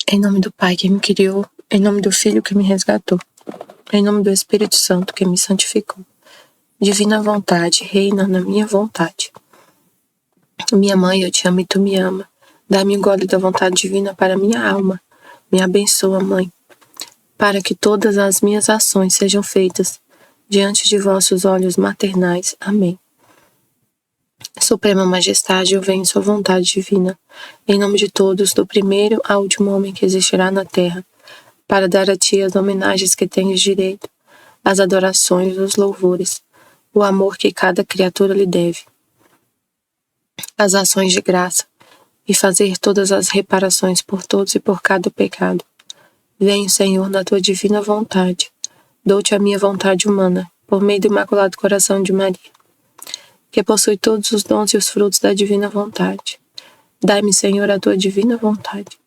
Em nome do Pai que me criou, em nome do Filho que me resgatou, em nome do Espírito Santo que me santificou. Divina vontade, reina na minha vontade. Minha mãe, eu te amo e tu me ama. Dá-me um gole da vontade divina para minha alma. Me abençoa, Mãe, para que todas as minhas ações sejam feitas diante de vossos olhos maternais. Amém. Suprema Majestade, eu venho em sua vontade divina, em nome de todos, do primeiro ao último homem que existirá na terra, para dar a ti as homenagens que tens direito, as adorações, os louvores, o amor que cada criatura lhe deve, as ações de graça, e fazer todas as reparações por todos e por cada pecado. Venho, Senhor, na tua divina vontade, dou-te a minha vontade humana, por meio do Imaculado Coração de Maria, que possui todos os dons e os frutos da divina vontade. Dai-me, Senhor, a tua divina vontade.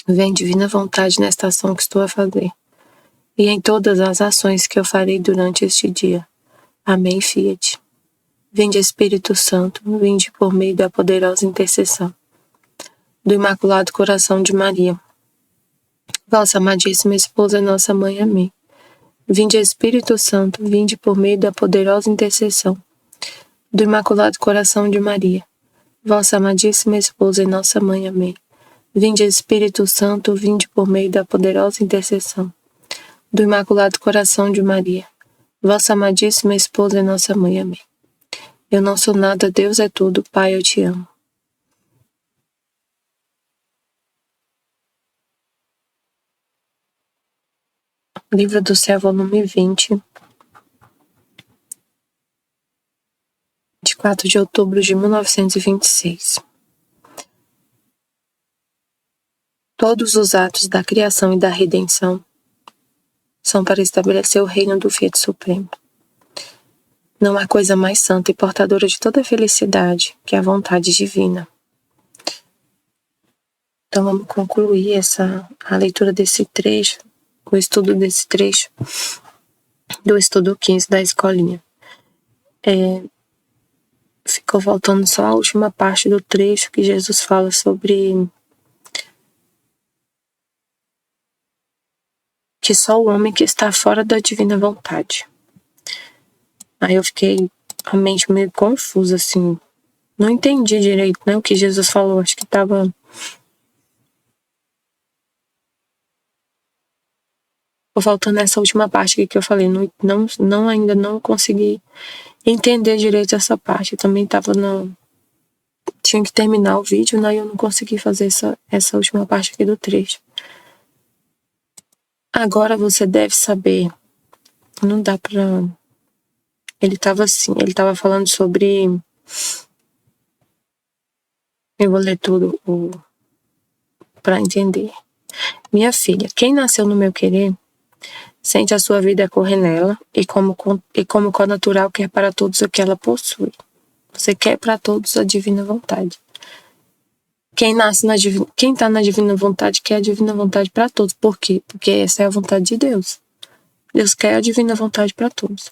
Vem, divina vontade, nesta ação que estou a fazer, e em todas as ações que eu farei durante este dia. Amém, Fiat. Vinde, Espírito Santo, vinde por meio da poderosa intercessão do Imaculado Coração de Maria, vossa amadíssima esposa e nossa mãe. Amém. Vinde, Espírito Santo, vinde por meio da poderosa intercessão do Imaculado Coração de Maria, vossa amadíssima esposa e nossa mãe. Amém. Vinde, Espírito Santo, vinde por meio da poderosa intercessão do Imaculado Coração de Maria, vossa amadíssima esposa e nossa mãe. Amém. Eu não sou nada, Deus é tudo, Pai, eu te amo. Livro do Céu, volume 20, de 4 de outubro de 1926. Todos os atos da criação e da redenção são para estabelecer o reino do Fiat Supremo. Não há coisa mais santa e portadora de toda felicidade que a vontade divina. Então vamos concluir a leitura desse trecho, o estudo desse trecho do estudo 15 da escolinha. Ficou faltando só a última parte do trecho que Jesus fala sobre que só o homem que está fora da divina vontade. Aí eu fiquei a mente meio confusa, assim. Não entendi direito, né, o que Jesus falou. Acho que tava faltando essa última parte aqui que eu falei. Ainda não consegui entender direito essa parte. Também tinha que terminar o vídeo, né, e eu não consegui fazer essa última parte aqui do trecho. Agora você deve saber. Não dá pra... Ele tava falando sobre... Eu vou ler tudo pra entender. Minha filha, quem nasceu no meu querer, sente a sua vida correr nela, e como connatural quer para todos o que ela possui. Você quer para todos a divina vontade. Quem está na divina vontade quer a divina vontade para todos. Por quê? Porque essa é a vontade de Deus. Deus quer a divina vontade para todos.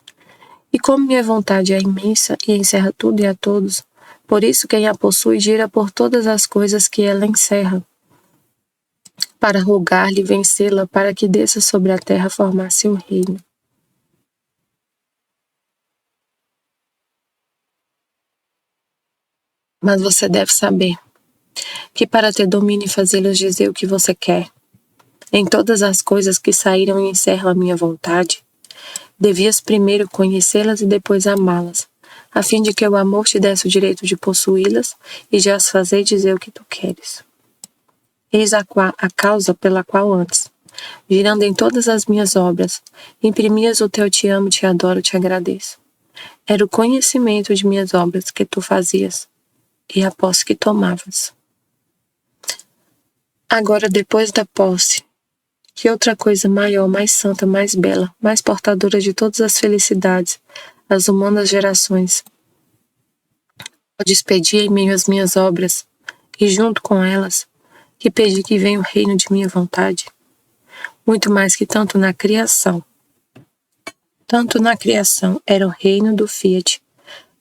E como minha vontade é imensa e encerra tudo e a todos, por isso quem a possui gira por todas as coisas que ela encerra, para rogar-lhe e vencê-la, para que desça sobre a terra formar seu reino. Mas você deve saber que para ter domínio e fazê-los dizer o que você quer, em todas as coisas que saíram e encerram a minha vontade, devias primeiro conhecê-las e depois amá-las, a fim de que o amor te desse o direito de possuí-las e de as fazer dizer o que tu queres. Eis a causa pela qual antes, girando em todas as minhas obras, imprimias o teu te amo, te adoro, te agradeço. Era o conhecimento de minhas obras que tu fazias e a posse que tomavas. Agora, depois da posse, que outra coisa maior, mais santa, mais bela, mais portadora de todas as felicidades, as humanas gerações, podes pedir em meio às minhas obras, e junto com elas, que pedi que venha o reino de minha vontade, muito mais que tanto na criação era o reino do Fiat,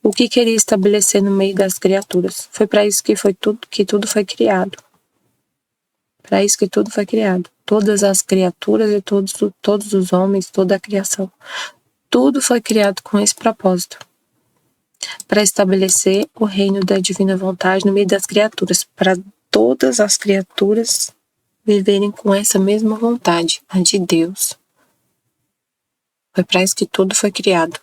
o que queria estabelecer no meio das criaturas. Foi para isso que tudo foi criado. Para isso que tudo foi criado. Todas as criaturas e todos os homens, toda a criação. Tudo foi criado com esse propósito. Para estabelecer o reino da divina vontade no meio das criaturas. Para todas as criaturas viverem com essa mesma vontade, a de Deus. Foi para isso que tudo foi criado.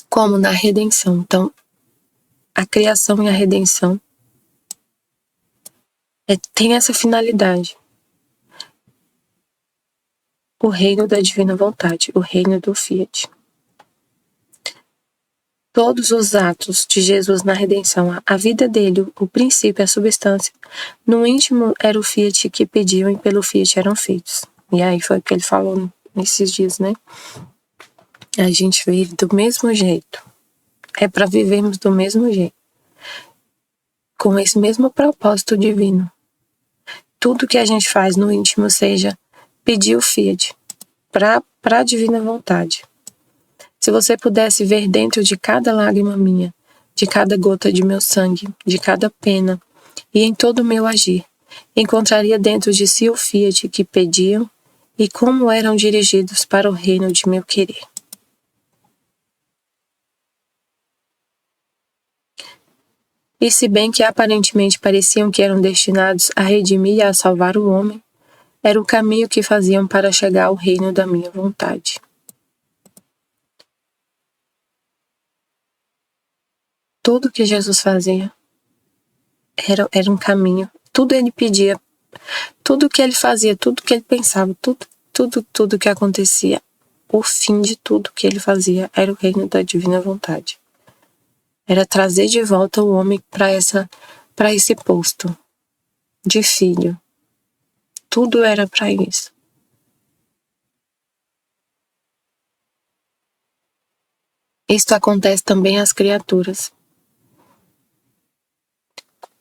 Como na redenção. Então, a criação e a redenção tem essa finalidade. O reino da divina vontade, o reino do Fiat. Todos os atos de Jesus na redenção, a vida dele, o princípio, a substância, no íntimo era o Fiat que pediam e pelo Fiat eram feitos. E aí foi o que ele falou nesses dias, né? A gente vive do mesmo jeito. É para vivermos do mesmo jeito. Com esse mesmo propósito divino. Tudo que a gente faz no íntimo seja pedir o Fiat para a divina vontade. Se você pudesse ver dentro de cada lágrima minha, de cada gota de meu sangue, de cada pena e em todo o meu agir, encontraria dentro de si o Fiat que pediam e como eram dirigidos para o reino de meu querer. E se bem que aparentemente pareciam que eram destinados a redimir e a salvar o homem, era o caminho que faziam para chegar ao reino da minha vontade. Tudo que Jesus fazia era um caminho. Tudo ele pedia, tudo que ele fazia, tudo que ele pensava, tudo que acontecia, o fim de tudo que ele fazia era o reino da divina vontade. Era trazer de volta o homem para esse posto de filho. Tudo era para isso. Isto acontece também às criaturas.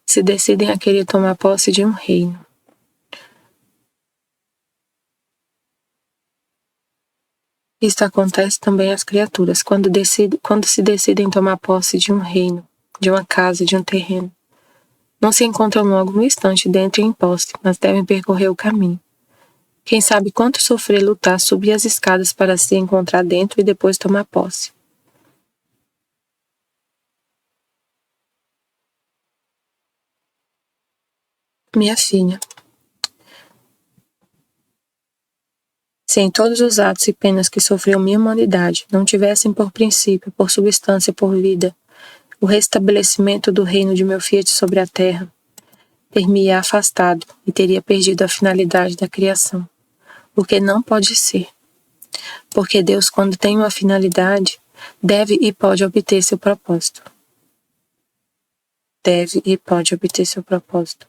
Se decidem a querer tomar posse de um reino. Isto acontece também às criaturas, quando se decidem tomar posse de um reino, de uma casa, de um terreno. Não se encontram logo no instante dentro e em posse, mas devem percorrer o caminho. Quem sabe quanto sofrer lutar, subir as escadas para se encontrar dentro e depois tomar posse. Minha filha, se em todos os atos e penas que sofreu minha humanidade não tivessem por princípio, por substância, por vida, o restabelecimento do reino de meu Fiat sobre a terra, ter-me-ia afastado e teria perdido a finalidade da criação. O que não pode ser. Porque Deus, quando tem uma finalidade, deve e pode obter seu propósito. Deve e pode obter seu propósito.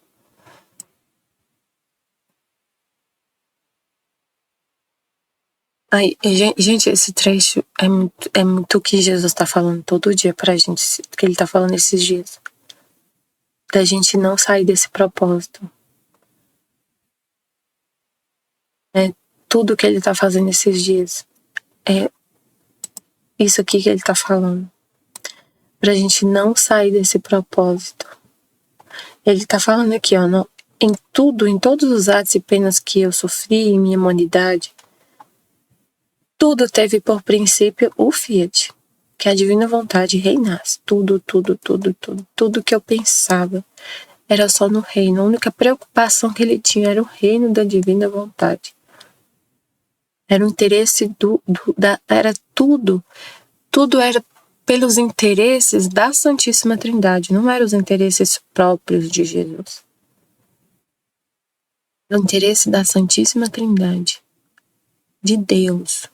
Ai, gente, esse trecho é muito o que Jesus está falando todo dia pra gente, que ele tá falando esses dias. Da gente não sair desse propósito. Tudo que ele tá fazendo esses dias é isso aqui que ele tá falando. Pra gente não sair desse propósito. Ele tá falando aqui, ó, em todos os atos e penas que eu sofri em minha humanidade, tudo teve por princípio o Fiat, que a divina vontade reinasse. Tudo que eu pensava era só no reino. A única preocupação que ele tinha era o reino da divina vontade. Era o interesse era tudo era pelos interesses da Santíssima Trindade, não eram os interesses próprios de Jesus. Era o interesse da Santíssima Trindade, de Deus.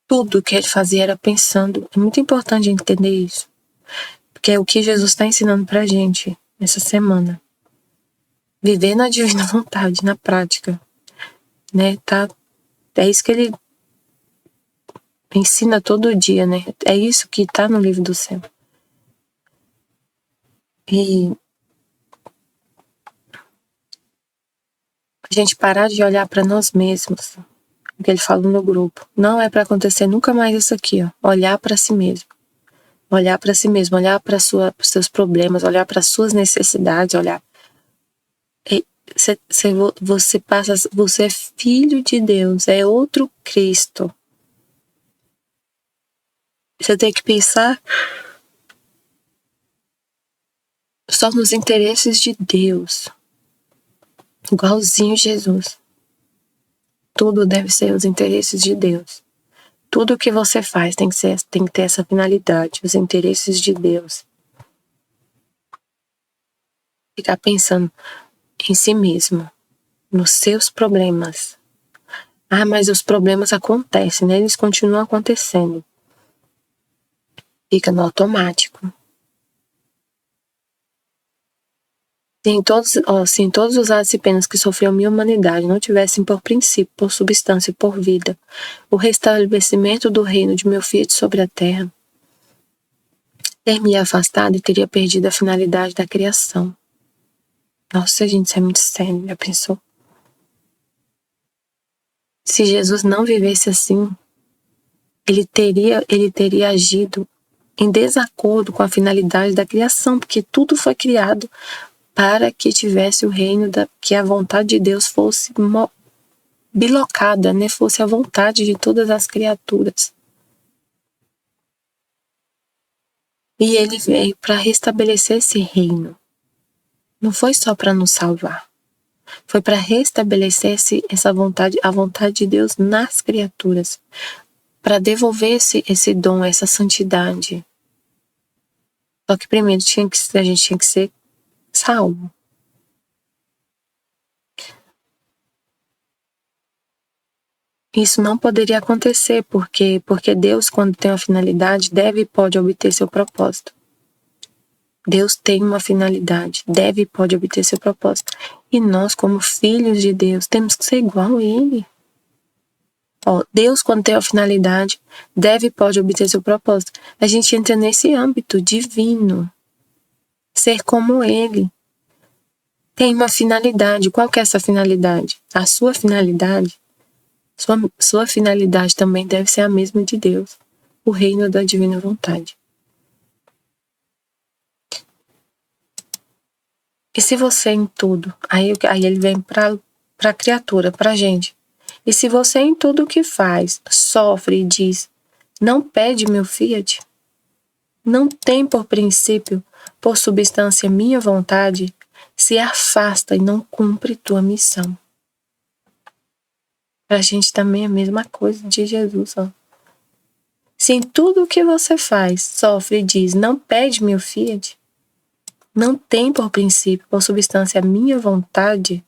Tudo que ele fazia era pensando. É muito importante entender isso. Porque é o que Jesus está ensinando pra gente essa semana. Viver na divina vontade, na prática. Né? É isso que ele ensina todo dia, né? É isso que tá no livro do céu. E a gente parar de olhar para nós mesmos. O que ele falou no grupo. Não é para acontecer nunca mais isso aqui, ó. Olhar para si mesmo. olhar para si mesmo, olhar para os seus problemas, olhar para as suas necessidades, olhar. Você é filho de Deus, é outro Cristo. Você tem que pensar só nos interesses de Deus, igualzinho Jesus. Tudo deve ser os interesses de Deus. Tudo que você faz tem que ter essa finalidade, os interesses de Deus. Ficar pensando em si mesmo, nos seus problemas. Ah, mas os problemas acontecem, né? Eles continuam acontecendo. Fica no automático. Se todos os atos e penas que sofreu minha humanidade não tivessem por princípio, por substância e por vida, o restabelecimento do reino de meu Fiat sobre a terra, ter-me afastado e teria perdido a finalidade da criação. Nossa, gente, isso é muito sério, já pensou? Se Jesus não vivesse assim, ele teria agido em desacordo com a finalidade da criação, porque tudo foi criado para que tivesse o reino, que a vontade de Deus fosse bilocada, né? Fosse a vontade de todas as criaturas. E ele veio para restabelecer esse reino. Não foi só para nos salvar. Foi para restabelecer essa vontade, a vontade de Deus nas criaturas. Para devolver esse dom, essa santidade. Só que primeiro a gente tinha que ser salvo. Isso não poderia acontecer, porque Deus, quando tem uma finalidade, deve e pode obter seu propósito. Deus tem uma finalidade, deve e pode obter seu propósito. E nós, como filhos de Deus, temos que ser igual a Ele. Deus, quando tem uma finalidade, deve e pode obter seu propósito. A gente entra nesse âmbito divino. Ser como Ele. Tem uma finalidade. Qual que é essa finalidade? A sua finalidade. Sua finalidade também deve ser a mesma de Deus. O reino da divina vontade. E se você em tudo, aí ele vem para a criatura, para a gente. E se você em tudo o que faz, sofre e diz, não pede meu fiat, não tem por princípio, por substância minha vontade, se afasta e não cumpre tua missão. Para a gente também é a mesma coisa de Jesus, ó. Se em tudo o que você faz, sofre e diz, não pede meu fiat, não tem por princípio, por substância, a minha vontade,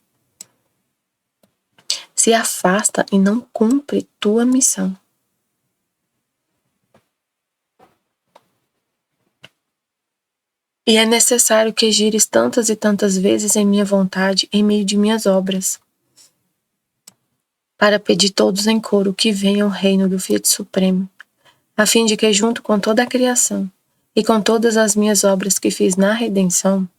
se afasta e não cumpre tua missão. E é necessário que gires tantas e tantas vezes em minha vontade, em meio de minhas obras, para pedir todos em coro que venha o reino do Fiat Supremo, a fim de que, junto com toda a criação e com todas as minhas obras que fiz na redenção,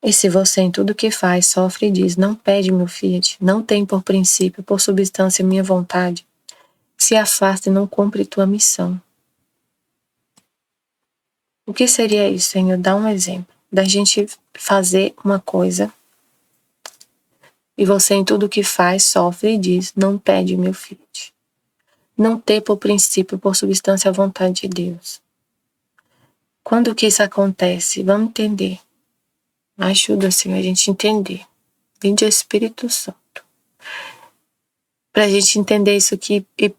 e se você em tudo que faz sofre e diz, não pede meu fiat, não tem por princípio, por substância minha vontade, se afasta e não cumpre tua missão. O que seria isso, Senhor? Dá um exemplo da gente fazer uma coisa e você em tudo que faz sofre e diz, não pede meu fiat. Não ter por princípio, por substância a vontade de Deus. Quando que isso acontece? Vamos entender. Ajuda, Senhor, a gente entender. Vinde o Espírito Santo. Pra gente entender isso aqui e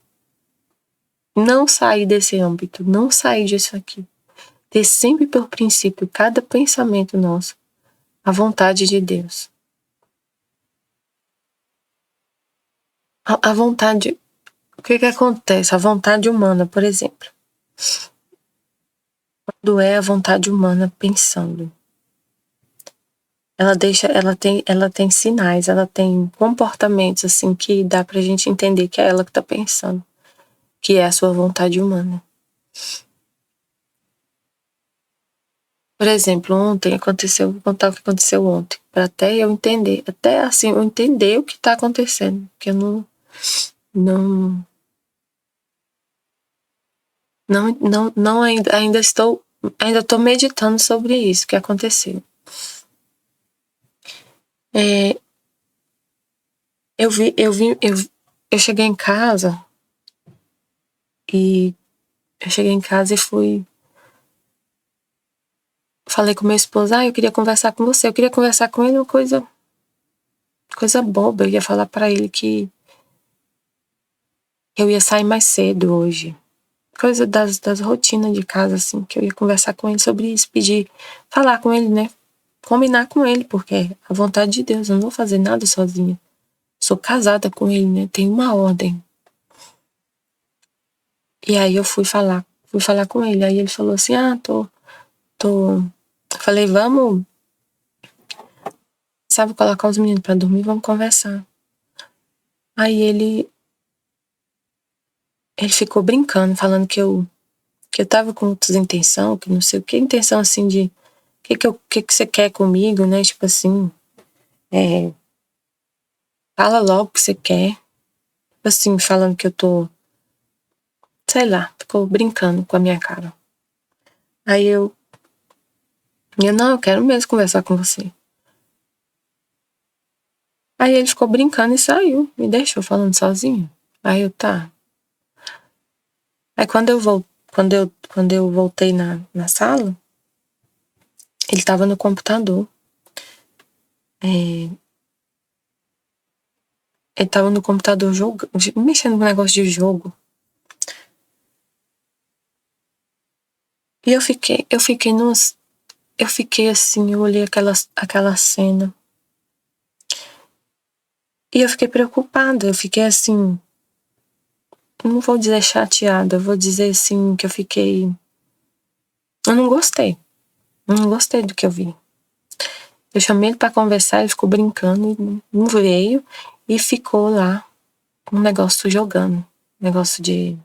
não sair desse âmbito, não sair disso aqui. Ter sempre por princípio, cada pensamento nosso, a vontade de Deus. A vontade, o que acontece? A vontade humana, por exemplo. Quando é a vontade humana pensando. Ela tem sinais, ela tem comportamentos assim que dá pra gente entender que é ela que tá pensando, que é a sua vontade humana. Por exemplo, ontem aconteceu, vou contar o que aconteceu ontem, para até eu entender, até assim, eu entender o que tá acontecendo, porque eu não Ainda estou meditando sobre isso que aconteceu. Eu cheguei em casa e fui. Falei com meu esposo, eu queria conversar com você. Eu queria conversar com ele uma coisa boba. Eu ia falar pra ele que eu ia sair mais cedo hoje. Coisa das rotinas de casa, assim, que eu ia conversar com ele sobre isso, falar com ele, né? Combinar com ele, porque é a vontade de Deus, eu não vou fazer nada sozinha. Sou casada com ele, né? Tem uma ordem. E aí eu fui falar com ele. Aí ele falou assim, Falei, vamos, sabe, colocar os meninos pra dormir, vamos conversar. Aí ele ficou brincando, falando que eu tava com outras intenções, que não sei o que, intenção assim de o que você quer comigo, né? Tipo assim, fala logo o que você quer. Tipo assim, falando que eu tô, sei lá, ficou brincando com a minha cara. Aí eu não, eu quero mesmo conversar com você. Aí ele ficou brincando e saiu, me deixou falando sozinho. Aí eu, tá. Aí quando eu voltei na sala, ele tava no computador. Ele tava no computador mexendo com um negócio de jogo. E eu fiquei assim, eu olhei aquela cena. E eu fiquei preocupada, eu fiquei assim, não vou dizer chateada, eu vou dizer assim que eu não gostei do que eu vi. Eu chamei ele pra conversar, ele ficou brincando, não veio e ficou lá, um negócio jogando, negócio de,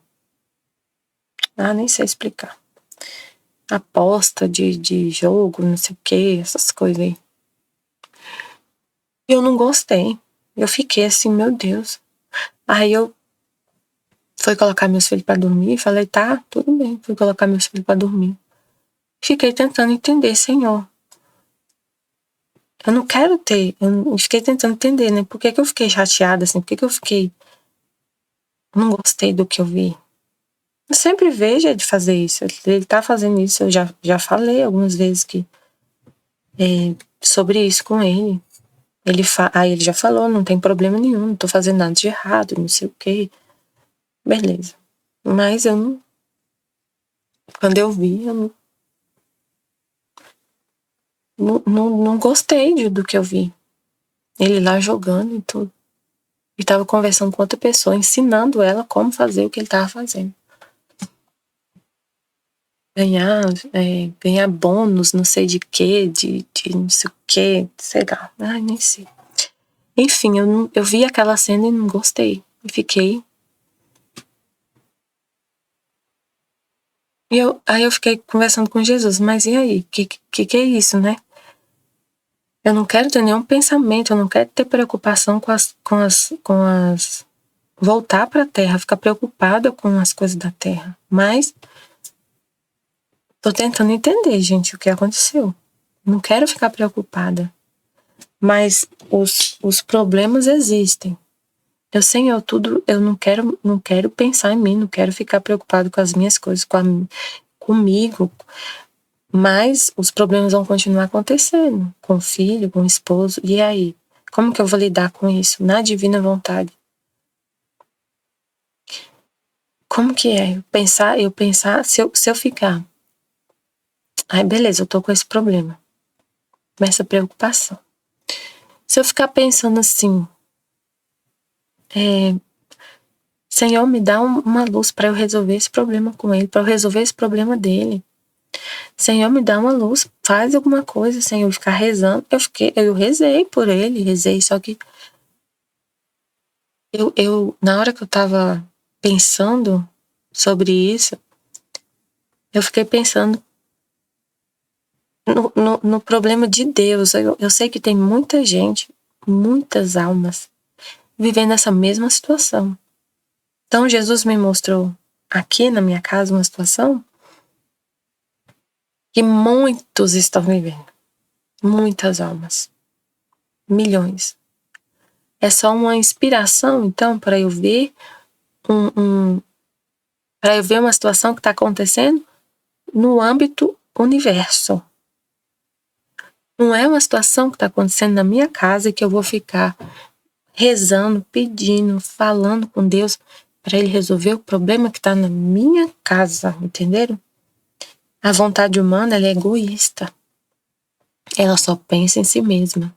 nem sei explicar. Aposta de jogo, não sei o que, essas coisas aí. Eu não gostei. Eu fiquei assim, meu Deus. Aí eu fui colocar meus filhos pra dormir, falei, tá, tudo bem. Fui colocar meus filhos pra dormir. Fiquei tentando entender, Senhor. Eu não quero ter, eu fiquei tentando entender, né? Por que eu fiquei chateada, assim? Por que eu fiquei, não gostei do que eu vi? Eu sempre vejo ele fazer isso, ele tá fazendo isso, eu já falei algumas vezes sobre isso com ele. Aí ele já falou, não tem problema nenhum, não tô fazendo nada de errado, não sei o quê. Beleza. Mas eu não, quando eu vi, eu não gostei do que eu vi. Ele lá jogando e tudo. E tava conversando com outra pessoa, ensinando ela como fazer o que ele tava fazendo. Ganhar bônus, não sei de quê, de não sei o quê, sei lá. Ai, nem sei. Enfim, eu vi aquela cena e não gostei. E fiquei. Aí eu fiquei conversando com Jesus, mas e aí? Que é isso, né? Eu não quero ter nenhum pensamento, eu não quero ter preocupação com as voltar para a terra, ficar preocupada com as coisas da terra. Mas tô tentando entender, gente, o que aconteceu. Não quero ficar preocupada. Mas os problemas existem. Senhor, eu não quero pensar em mim, não quero ficar preocupado com as minhas coisas, comigo. Mas os problemas vão continuar acontecendo, com o filho, com o esposo. E aí? Como que eu vou lidar com isso? Na divina vontade. Como que é? Eu pensar, se eu ficar. Ai, beleza, eu tô com esse problema. Com essa preocupação. Se eu ficar pensando assim, Senhor, me dá uma luz para eu resolver esse problema com ele, para eu resolver esse problema dele. Senhor, me dá uma luz, faz alguma coisa, Senhor, ficar rezando. Eu rezei por ele, só que na hora que eu tava pensando sobre isso, eu fiquei pensando no problema de Deus. Eu sei que tem muita gente, muitas almas, vivendo essa mesma situação. Então Jesus me mostrou aqui na minha casa uma situação que muitos estão vivendo. Muitas almas. Milhões. É só uma inspiração, então, para eu ver para eu ver uma situação que está acontecendo no âmbito universo. Não é uma situação que está acontecendo na minha casa e que eu vou ficar rezando, pedindo, falando com Deus para Ele resolver o problema que está na minha casa, entenderam? A vontade humana, ela é egoísta. Ela só pensa em si mesma.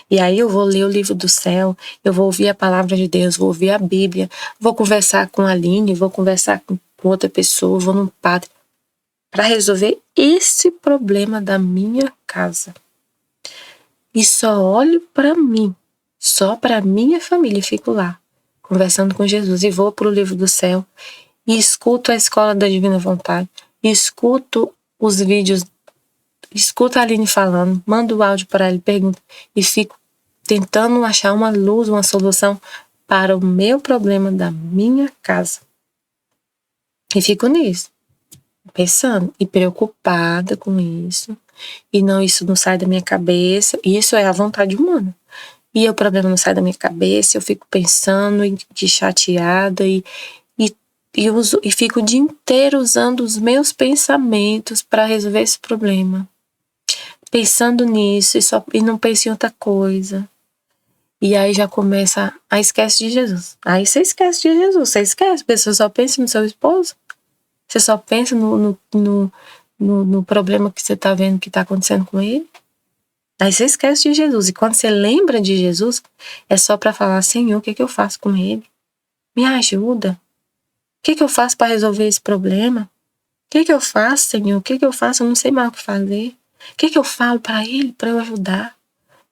E aí eu vou ler o livro do céu, eu vou ouvir a palavra de Deus, vou ouvir a Bíblia, vou conversar com a Aline, vou conversar com outra pessoa, vou num padre, para resolver esse problema da minha casa. E só olho para mim, só para minha família, e fico lá, conversando com Jesus. E vou para o livro do céu, e escuto a escola da Divina Vontade, e escuto os vídeos, escuto a Aline falando, mando o áudio para ele, pergunto, e fico tentando achar uma luz, uma solução para o meu problema da minha casa. E fico nisso, pensando e preocupada com isso. E não, isso não sai da minha cabeça. E isso é a vontade humana. E o problema não sai da minha cabeça, eu fico pensando e chateada e fico o dia inteiro usando os meus pensamentos para resolver esse problema. Pensando nisso e não penso em outra coisa. E aí já começa a esquece de Jesus. Aí você esquece de Jesus, você esquece, porque você só pensa no seu esposo. Você só pensa no problema que você está vendo que está acontecendo com ele. Aí você esquece de Jesus. E quando você lembra de Jesus, é só para falar, Senhor, o que eu faço com ele? Me ajuda. O que eu faço para resolver esse problema? O que eu faço, Senhor? O que eu faço? Eu não sei mais o que fazer. O que eu falo para ele, para eu ajudar?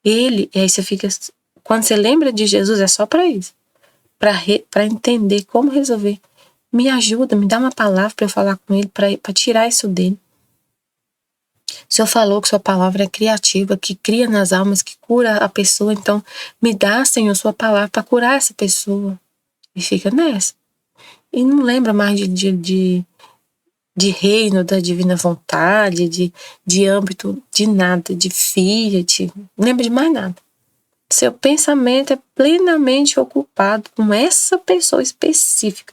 Ele, e aí você fica... Quando você lembra de Jesus, é só para isso. Para entender como resolver. Me ajuda, me dá uma palavra para eu falar com ele, para tirar isso dele. O Senhor falou que sua palavra é criativa, que cria nas almas, que cura a pessoa. Então, me dá, Senhor, sua palavra para curar essa pessoa. E fica nessa. E não lembra mais de reino, da divina vontade, de âmbito, de nada, de Fiat. Não lembra de mais nada. Seu pensamento é plenamente ocupado com essa pessoa específica.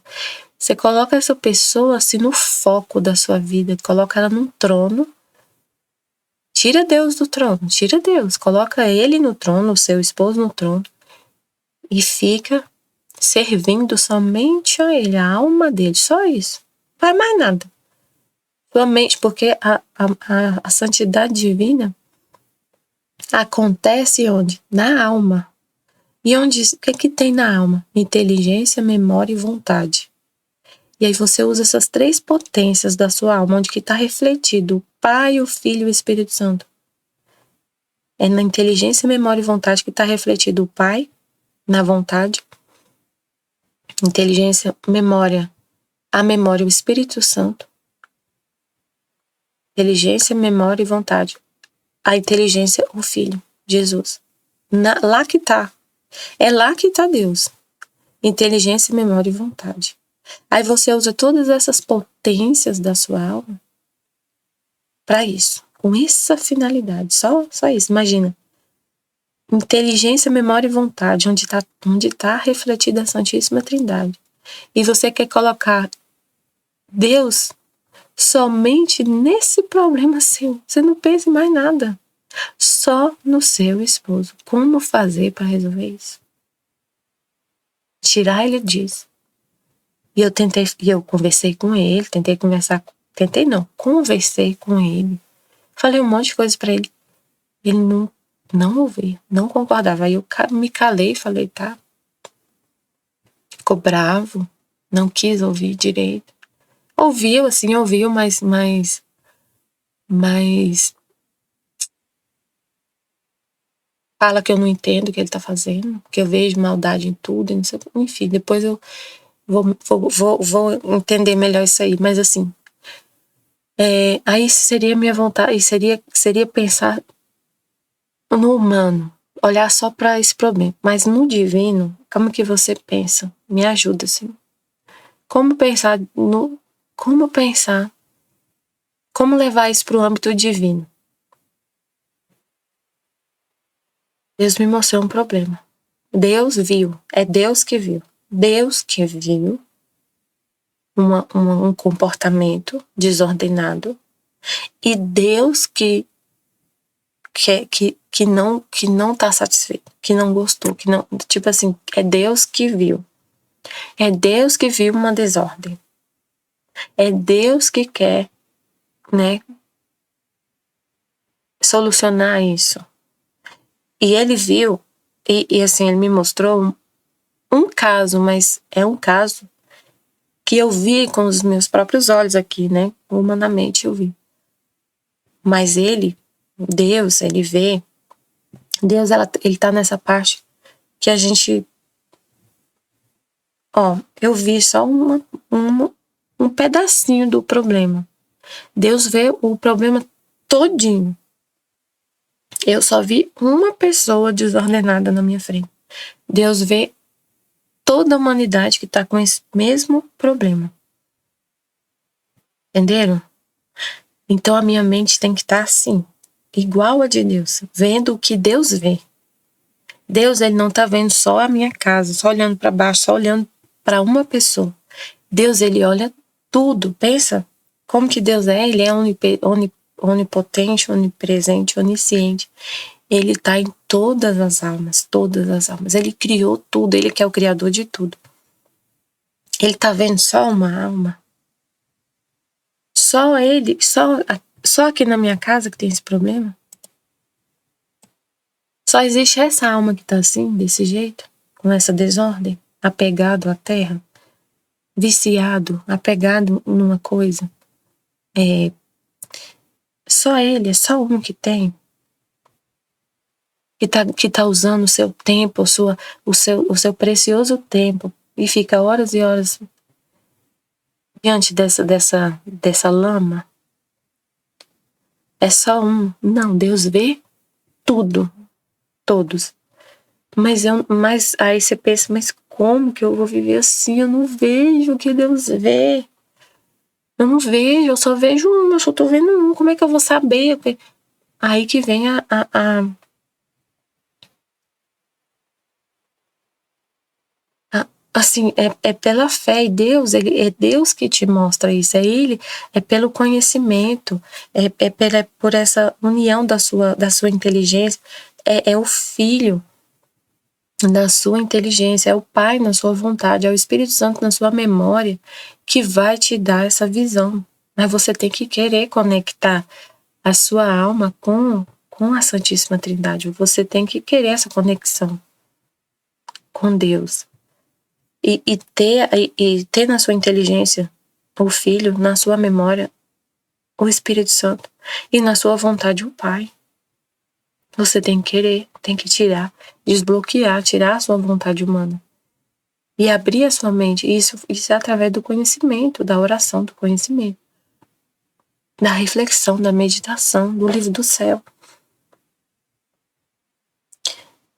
Você coloca essa pessoa assim no foco da sua vida, coloca ela num trono. Tira Deus do trono, tira Deus, coloca ele no trono, o seu esposo no trono, e fica servindo somente a ele, a alma dele, só isso. Não faz mais nada. Somente porque a santidade divina acontece onde? Na alma. E onde, o que tem na alma? Inteligência, memória e vontade. E aí você usa essas três potências da sua alma, onde que está refletido o Pai, o Filho e o Espírito Santo. É na inteligência, memória e vontade que está refletido o Pai, na vontade. Inteligência, memória, a memória, o Espírito Santo. Inteligência, memória e vontade. A inteligência, o Filho, Jesus. Lá que está. É lá que está Deus. Inteligência, memória e vontade. Aí você usa todas essas potências da sua alma para isso. Com essa finalidade. Só isso. Imagina. Inteligência, memória e vontade. Onde tá refletida a Santíssima Trindade. E você quer colocar Deus somente nesse problema seu. Você não pensa em mais nada. Só no seu esposo. Como fazer para resolver isso? Tirar ele disso. E eu conversei com ele, conversei com ele. Falei um monte de coisa para ele. Ele não ouvia, não concordava. Aí eu me calei e falei, tá. Ficou bravo, não quis ouvir direito. Ouviu, mas fala que eu não entendo o que ele tá fazendo, que eu vejo maldade em tudo, não sei, enfim, depois eu vou entender melhor isso aí, mas assim, aí seria minha vontade, seria pensar no humano, olhar só para esse problema, mas no divino, como que você pensa? Me ajuda, assim. como levar isso para o âmbito divino. Deus me mostrou um problema. Deus viu, é Deus que viu. Deus que viu um comportamento desordenado e Deus que não tá satisfeito, que não gostou, que não, tipo assim, é Deus que viu. É Deus que viu uma desordem. É Deus que quer, né, solucionar isso. E ele viu, e assim, ele me mostrou um caso, mas é um caso que eu vi com os meus próprios olhos aqui, né? Humanamente eu vi. Mas Deus, ele vê. Deus, ele tá nessa parte que a gente... eu vi só um pedacinho do problema. Deus vê o problema todinho. Eu só vi uma pessoa desordenada na minha frente. Deus vê toda a humanidade que tá com esse mesmo problema. Entenderam? Então a minha mente tem que estar assim, igual a de Deus, vendo o que Deus vê. Deus, ele não tá vendo só a minha casa, só olhando para baixo, só olhando para uma pessoa. Deus, ele olha tudo. Pensa como que Deus é. Ele é onipotente, onipresente, onisciente. Ele tá em todas as almas, todas as almas. Ele criou tudo, ele que é o criador de tudo. Ele tá vendo só uma alma. Só ele, só aqui na minha casa que tem esse problema. Só existe essa alma que tá assim, desse jeito, com essa desordem, apegado à terra, viciado, apegado numa coisa. Só ele, é só um que tem. Que tá usando o seu tempo, o seu precioso tempo, e fica horas e horas diante dessa lama. É só um. Não, Deus vê tudo, todos. Mas aí você pensa, mas como que eu vou viver assim? Eu não vejo o que Deus vê. Eu não vejo, eu só vejo um, eu só tô vendo um. Como é que eu vou saber? Aí que vem assim, é pela fé, e Deus, é Deus que te mostra isso, é pelo conhecimento, por essa união da sua inteligência, é o Filho na sua inteligência, é o Pai na sua vontade, é o Espírito Santo na sua memória que vai te dar essa visão. Mas você tem que querer conectar a sua alma com a Santíssima Trindade. Você tem que querer essa conexão com Deus. E ter na sua inteligência o Filho, na sua memória o Espírito Santo e na sua vontade o Pai. Você tem que querer, tem que desbloquear, tirar a sua vontade humana e abrir a sua mente. Isso é através do conhecimento, da oração, do conhecimento, da reflexão, da meditação, do livro do céu.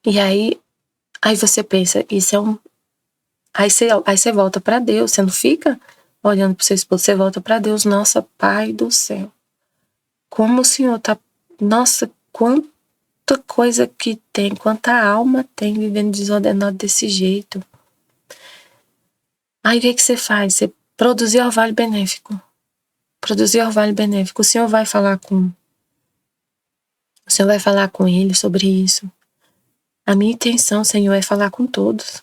E aí você pensa, isso é um... Aí você volta para Deus, você não fica olhando para o seu esposo, você volta para Deus, nossa, Pai do céu. Como o Senhor tá... Nossa, quanta coisa que tem, quanta alma tem vivendo desordenado desse jeito. Aí o que você faz? Você produzir orvalho benéfico. Produzir orvalho benéfico. O Senhor vai falar com ele sobre isso. A minha intenção, Senhor, é falar com todos.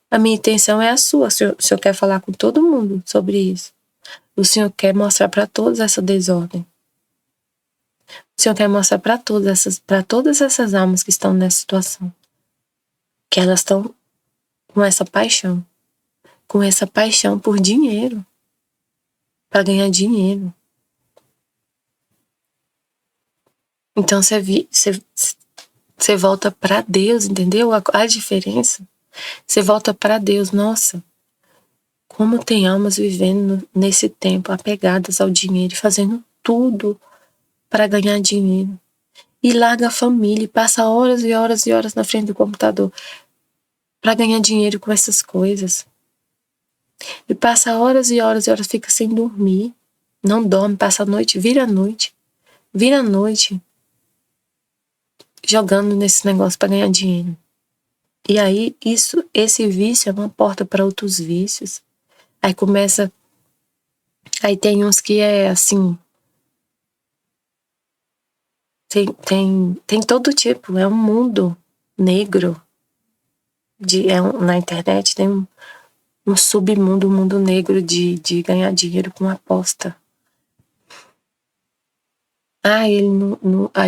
A minha intenção é a sua. O Senhor quer falar com todo mundo sobre isso. O Senhor quer mostrar para todos essa desordem. O Senhor quer mostrar para todas essas almas que estão nessa situação, que elas estão com essa paixão por dinheiro, para ganhar dinheiro. Então você volta para Deus, entendeu? A diferença. Você volta para Deus. Nossa, como tem almas vivendo nesse tempo apegadas ao dinheiro e fazendo tudo para ganhar dinheiro. E larga a família e passa horas e horas e horas na frente do computador para ganhar dinheiro com essas coisas. E passa horas e horas e horas, fica sem dormir. Não dorme, passa a noite, vira a noite jogando nesse negócio para ganhar dinheiro. E aí, esse vício é uma porta para outros vícios. Aí começa. Aí tem uns que é assim. Tem todo tipo, é um mundo negro. Na internet tem um submundo, um mundo negro de ganhar dinheiro com aposta. Aí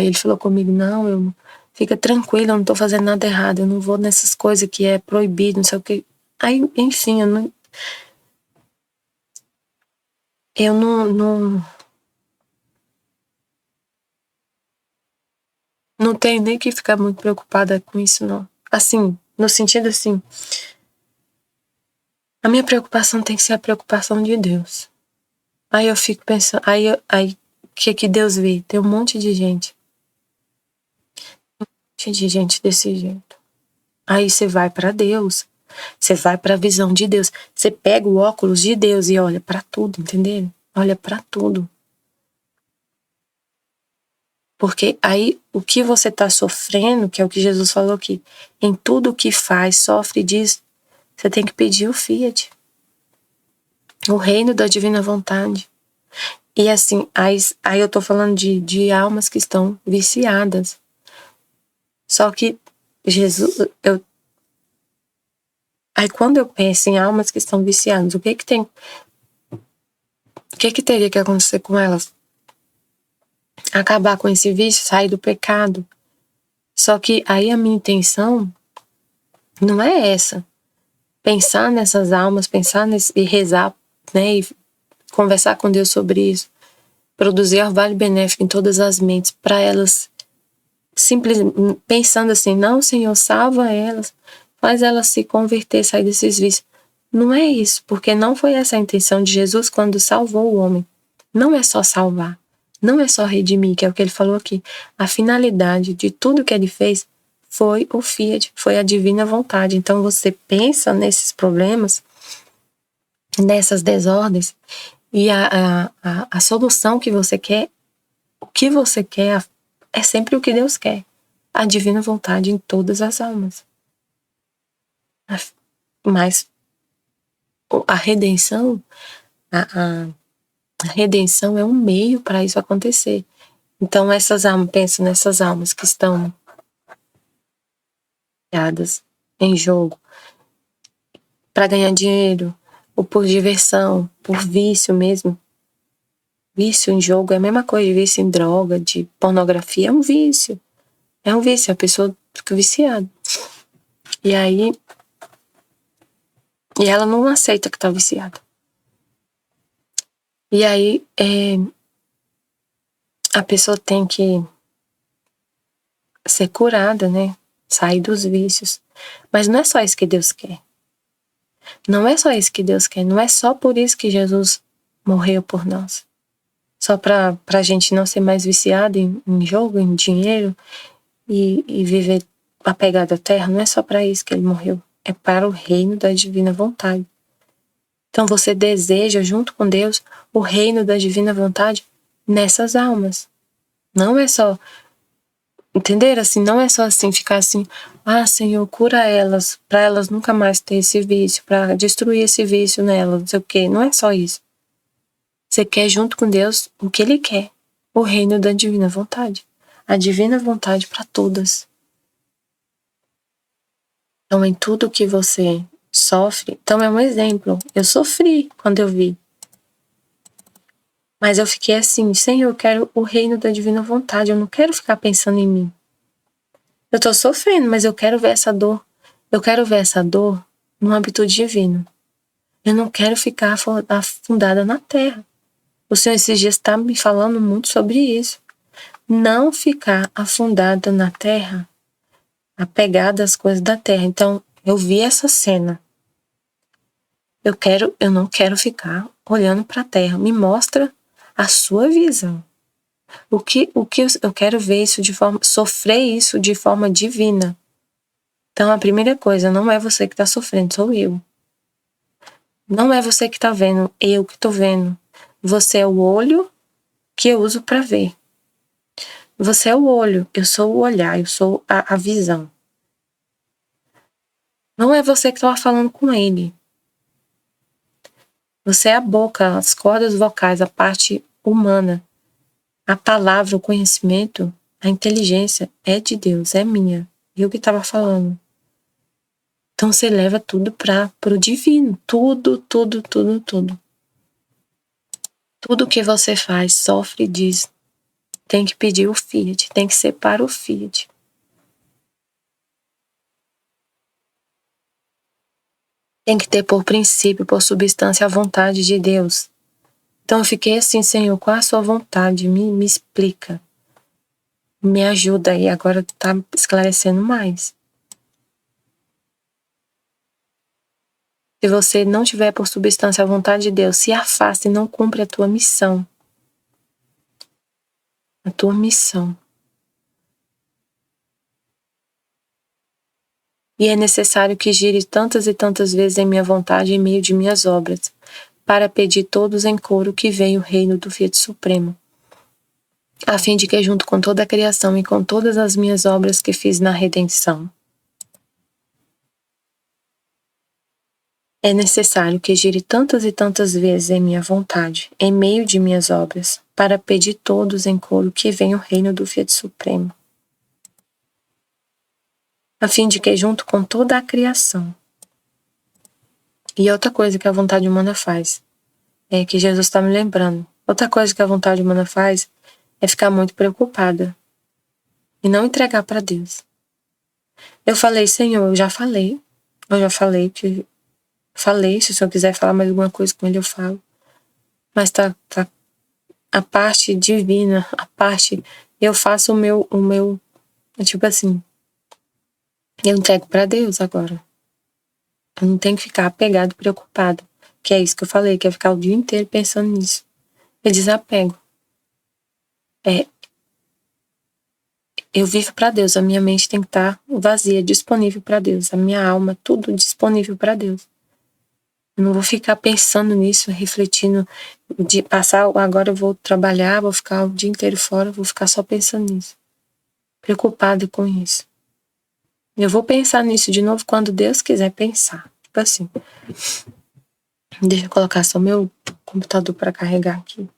ele falou comigo, não, fica tranquilo, eu não tô fazendo nada errado, eu não vou nessas coisas que é proibido, não sei o que. Aí, enfim, eu não tenho nem que ficar muito preocupada com isso, não. Assim, no sentido assim, a minha preocupação tem que ser a preocupação de Deus. Aí eu fico pensando, aí o que Deus vê? Tem um monte de gente. De gente desse jeito. Aí você vai para Deus, você vai para a visão de Deus, você pega o óculos de Deus e olha para tudo, entendeu? Olha para tudo. Porque aí o que você está sofrendo, que é o que Jesus falou aqui, em tudo que faz, sofre e diz, você tem que pedir o Fiat, o reino da divina vontade. E assim, aí eu tô falando de almas que estão viciadas. Só que Jesus, aí quando eu penso em almas que estão viciadas, o que teria que acontecer com elas? Acabar com esse vício, sair do pecado. Só que aí a minha intenção não é essa. Pensar nessas almas, e rezar, né, e conversar com Deus sobre isso, produzir orvalho benéfico em todas as mentes, para elas simplesmente pensando assim, não, Senhor, salva elas, faz elas se converter, sair desses vícios. Não é isso, porque não foi essa a intenção de Jesus quando salvou o homem. Não é só salvar, não é só redimir, que é o que ele falou aqui. A finalidade de tudo que ele fez foi o Fiat, foi a divina vontade. Então você pensa nesses problemas, nessas desordens, e a solução que você quer, o que você quer, é sempre o que Deus quer. A divina vontade em todas as almas. Mas a redenção, a redenção é um meio para isso acontecer. Então essas almas, penso nessas almas que estão em jogo para ganhar dinheiro, ou por diversão, por vício mesmo. Vício em jogo é a mesma coisa de vício em droga, de pornografia, é um vício. É um vício, a pessoa fica viciada. E aí, e ela não aceita que tá viciada. E aí, a pessoa tem que ser curada, né? Sair dos vícios. Mas não é só isso que Deus quer. Não é só isso que Deus quer. Não é só por isso que Jesus morreu por nós. Só pra gente não ser mais viciado em jogo, em dinheiro e viver apegado à terra. Não é só para isso que ele morreu. É para o reino da divina vontade. Então você deseja, junto com Deus, o reino da divina vontade nessas almas. Não é só, entender? Assim, não é só assim, ficar assim, Senhor, cura elas, para elas nunca mais ter esse vício, para destruir esse vício nelas, não sei o quê. Não é só isso. Você quer, junto com Deus, o que Ele quer. O reino da divina vontade. A divina vontade para todas. Então, em tudo que você sofre, então é um exemplo. Eu sofri quando eu vi. Mas eu fiquei assim, Senhor, eu quero o reino da divina vontade, eu não quero ficar pensando em mim. Eu tô sofrendo, mas eu quero ver essa dor. Eu quero ver essa dor no âmbito divino. Eu não quero ficar afundada na terra. O Senhor esses dias está me falando muito sobre isso. Não ficar afundada na terra, apegada às coisas da terra. Então, eu vi essa cena. Eu não quero ficar olhando para a terra. Me mostra a sua visão. O que eu quero ver isso sofrer isso de forma divina. Então a primeira coisa não é você que está sofrendo, sou eu. Não é você que tá vendo, eu que tô vendo. Você é o olho que eu uso para ver. Você é o olho, eu sou o olhar, eu sou a visão. Não é você que estava falando com ele. Você é a boca, as cordas vocais, a parte humana. A palavra, o conhecimento, a inteligência é de Deus, é minha. Eu que estava falando. Então você leva tudo para o divino. Tudo, tudo, tudo, tudo. Tudo que você faz, sofre, diz. Tem que pedir o Fiat, tem que ser para o Fiat. Tem que ter por princípio, por substância, a vontade de Deus. Então eu fiquei assim, Senhor, qual a sua vontade? Me explica. Me ajuda aí, agora tá esclarecendo mais. Se você não tiver por substância a vontade de Deus, se afasta e não cumpre a tua missão. A tua missão. E é necessário que gire tantas e tantas vezes em minha vontade em meio de minhas obras, para pedir todos em coro que venha o reino do Fiat Supremo, a fim de que junto com toda a criação e com todas as minhas obras que fiz na redenção, é necessário que gire tantas e tantas vezes em minha vontade, em meio de minhas obras, para pedir todos em coro que venha o reino do Fiat Supremo, a fim de que junto com toda a criação. E outra coisa que a vontade humana faz, é que Jesus está me lembrando, outra coisa que a vontade humana faz é ficar muito preocupada e não entregar para Deus. Eu falei, Senhor, eu já falei que falei, se o Senhor quiser falar mais alguma coisa com ele, eu falo. Mas tá a parte divina, a parte, eu faço o meu, tipo assim, eu entrego para Deus agora. Eu não tenho que ficar apegado, preocupado, que é isso que eu falei, que é ficar o dia inteiro pensando nisso. Eu desapego. Eu vivo para Deus, a minha mente tem que estar vazia, disponível para Deus, a minha alma, tudo disponível para Deus. Eu não vou ficar pensando nisso, refletindo, de passar, agora eu vou trabalhar, vou ficar o dia inteiro fora, vou ficar só pensando nisso. Preocupada com isso. Eu vou pensar nisso de novo quando Deus quiser pensar. Tipo assim. Deixa eu colocar só meu computador para carregar aqui.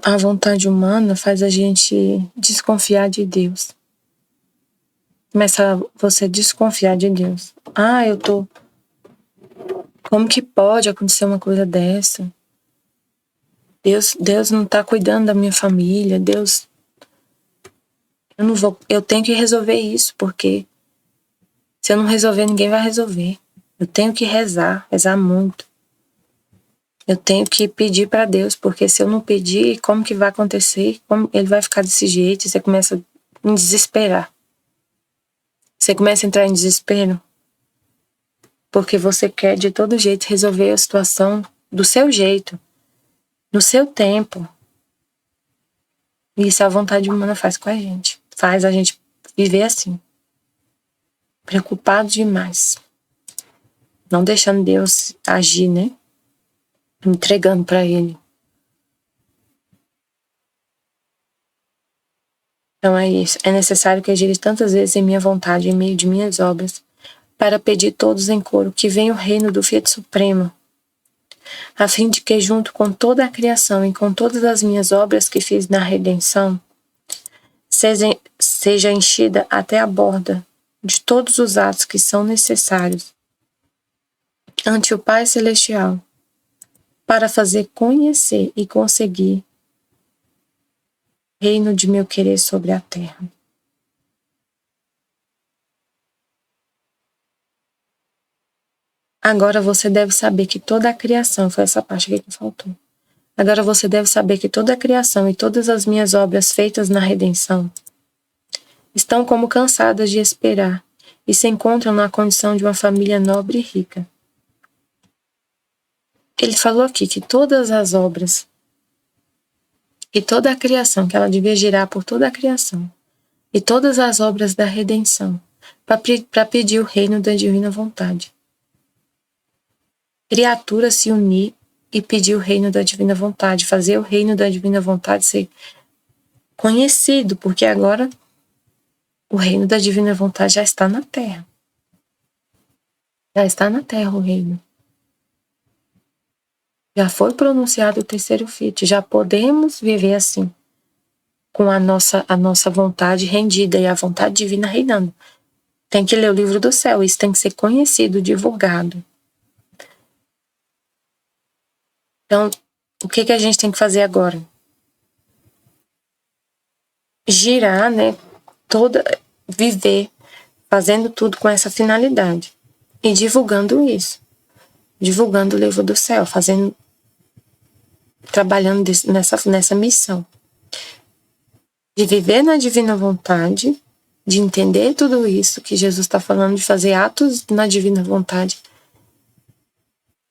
A vontade humana faz a gente desconfiar de Deus. Começa você a desconfiar de Deus. Como que pode acontecer uma coisa dessa? Deus não tá cuidando da minha família, Deus... Eu tenho que resolver isso, porque se eu não resolver, ninguém vai resolver. Eu tenho que rezar muito. Eu tenho que pedir para Deus, porque se eu não pedir, como que vai acontecer? Como ele vai ficar desse jeito? Você começa a me desesperar. Você começa a entrar em desespero, porque você quer de todo jeito resolver a situação do seu jeito, no seu tempo. E isso a vontade humana faz com a gente. Faz a gente viver assim. Preocupado demais. Não deixando Deus agir, né? Entregando para Ele. Então é isso. É necessário que agire tantas vezes em minha vontade, em meio de minhas obras, para pedir todos em coro que venha o reino do Fiat Supremo, a fim de que, junto com toda a criação e com todas as minhas obras que fiz na redenção, seja enchida até a borda de todos os atos que são necessários ante o Pai Celestial, para fazer conhecer e conseguir o reino de meu querer sobre a terra. Agora você deve saber que toda a criação, foi essa parte aqui que faltou. Agora você deve saber que toda a criação e todas as minhas obras feitas na redenção estão como cansadas de esperar e se encontram na condição de uma família nobre e rica. Ele falou aqui que todas as obras e toda a criação, que ela devia girar por toda a criação, e todas as obras da redenção, para pedir o reino da divina vontade. Criatura se unir e pedir o reino da divina vontade, fazer o reino da divina vontade ser conhecido, porque agora o reino da divina vontade já está na terra. Já está na terra o reino. Já foi pronunciado o terceiro fit, já podemos viver assim, com a nossa vontade rendida e a vontade divina reinando. Tem que ler o livro do céu, isso tem que ser conhecido, divulgado. Então, o que a gente tem que fazer agora? Girar, né? Viver, fazendo tudo com essa finalidade. E divulgando isso. Divulgando o livro do céu, trabalhando nessa missão. De viver na divina vontade, de entender tudo isso que Jesus está falando, de fazer atos na divina vontade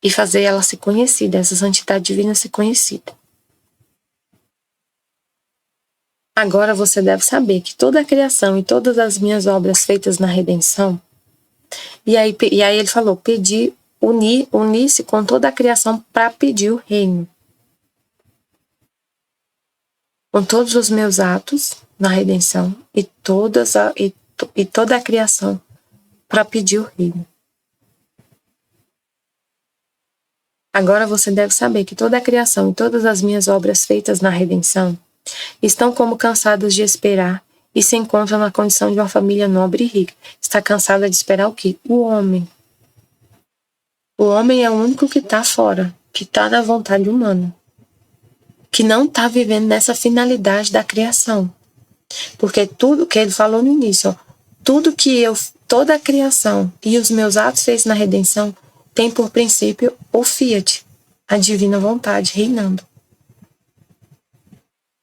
e fazer ela ser conhecida, essa santidade divina ser conhecida. Agora você deve saber que toda a criação e todas as minhas obras feitas na redenção, e aí ele falou, unir-se com toda a criação para pedir o reino. Com todos os meus atos na redenção e toda a criação para pedir o reino. Agora você deve saber que toda a criação e todas as minhas obras feitas na redenção estão como cansadas de esperar e se encontram na condição de uma família nobre e rica. Está cansada de esperar o quê? O homem. O homem é o único que está fora, que está na vontade humana, que não está vivendo nessa finalidade da criação. Porque tudo que ele falou no início, toda a criação e os meus atos feitos na redenção tem por princípio o fiat, a divina vontade reinando.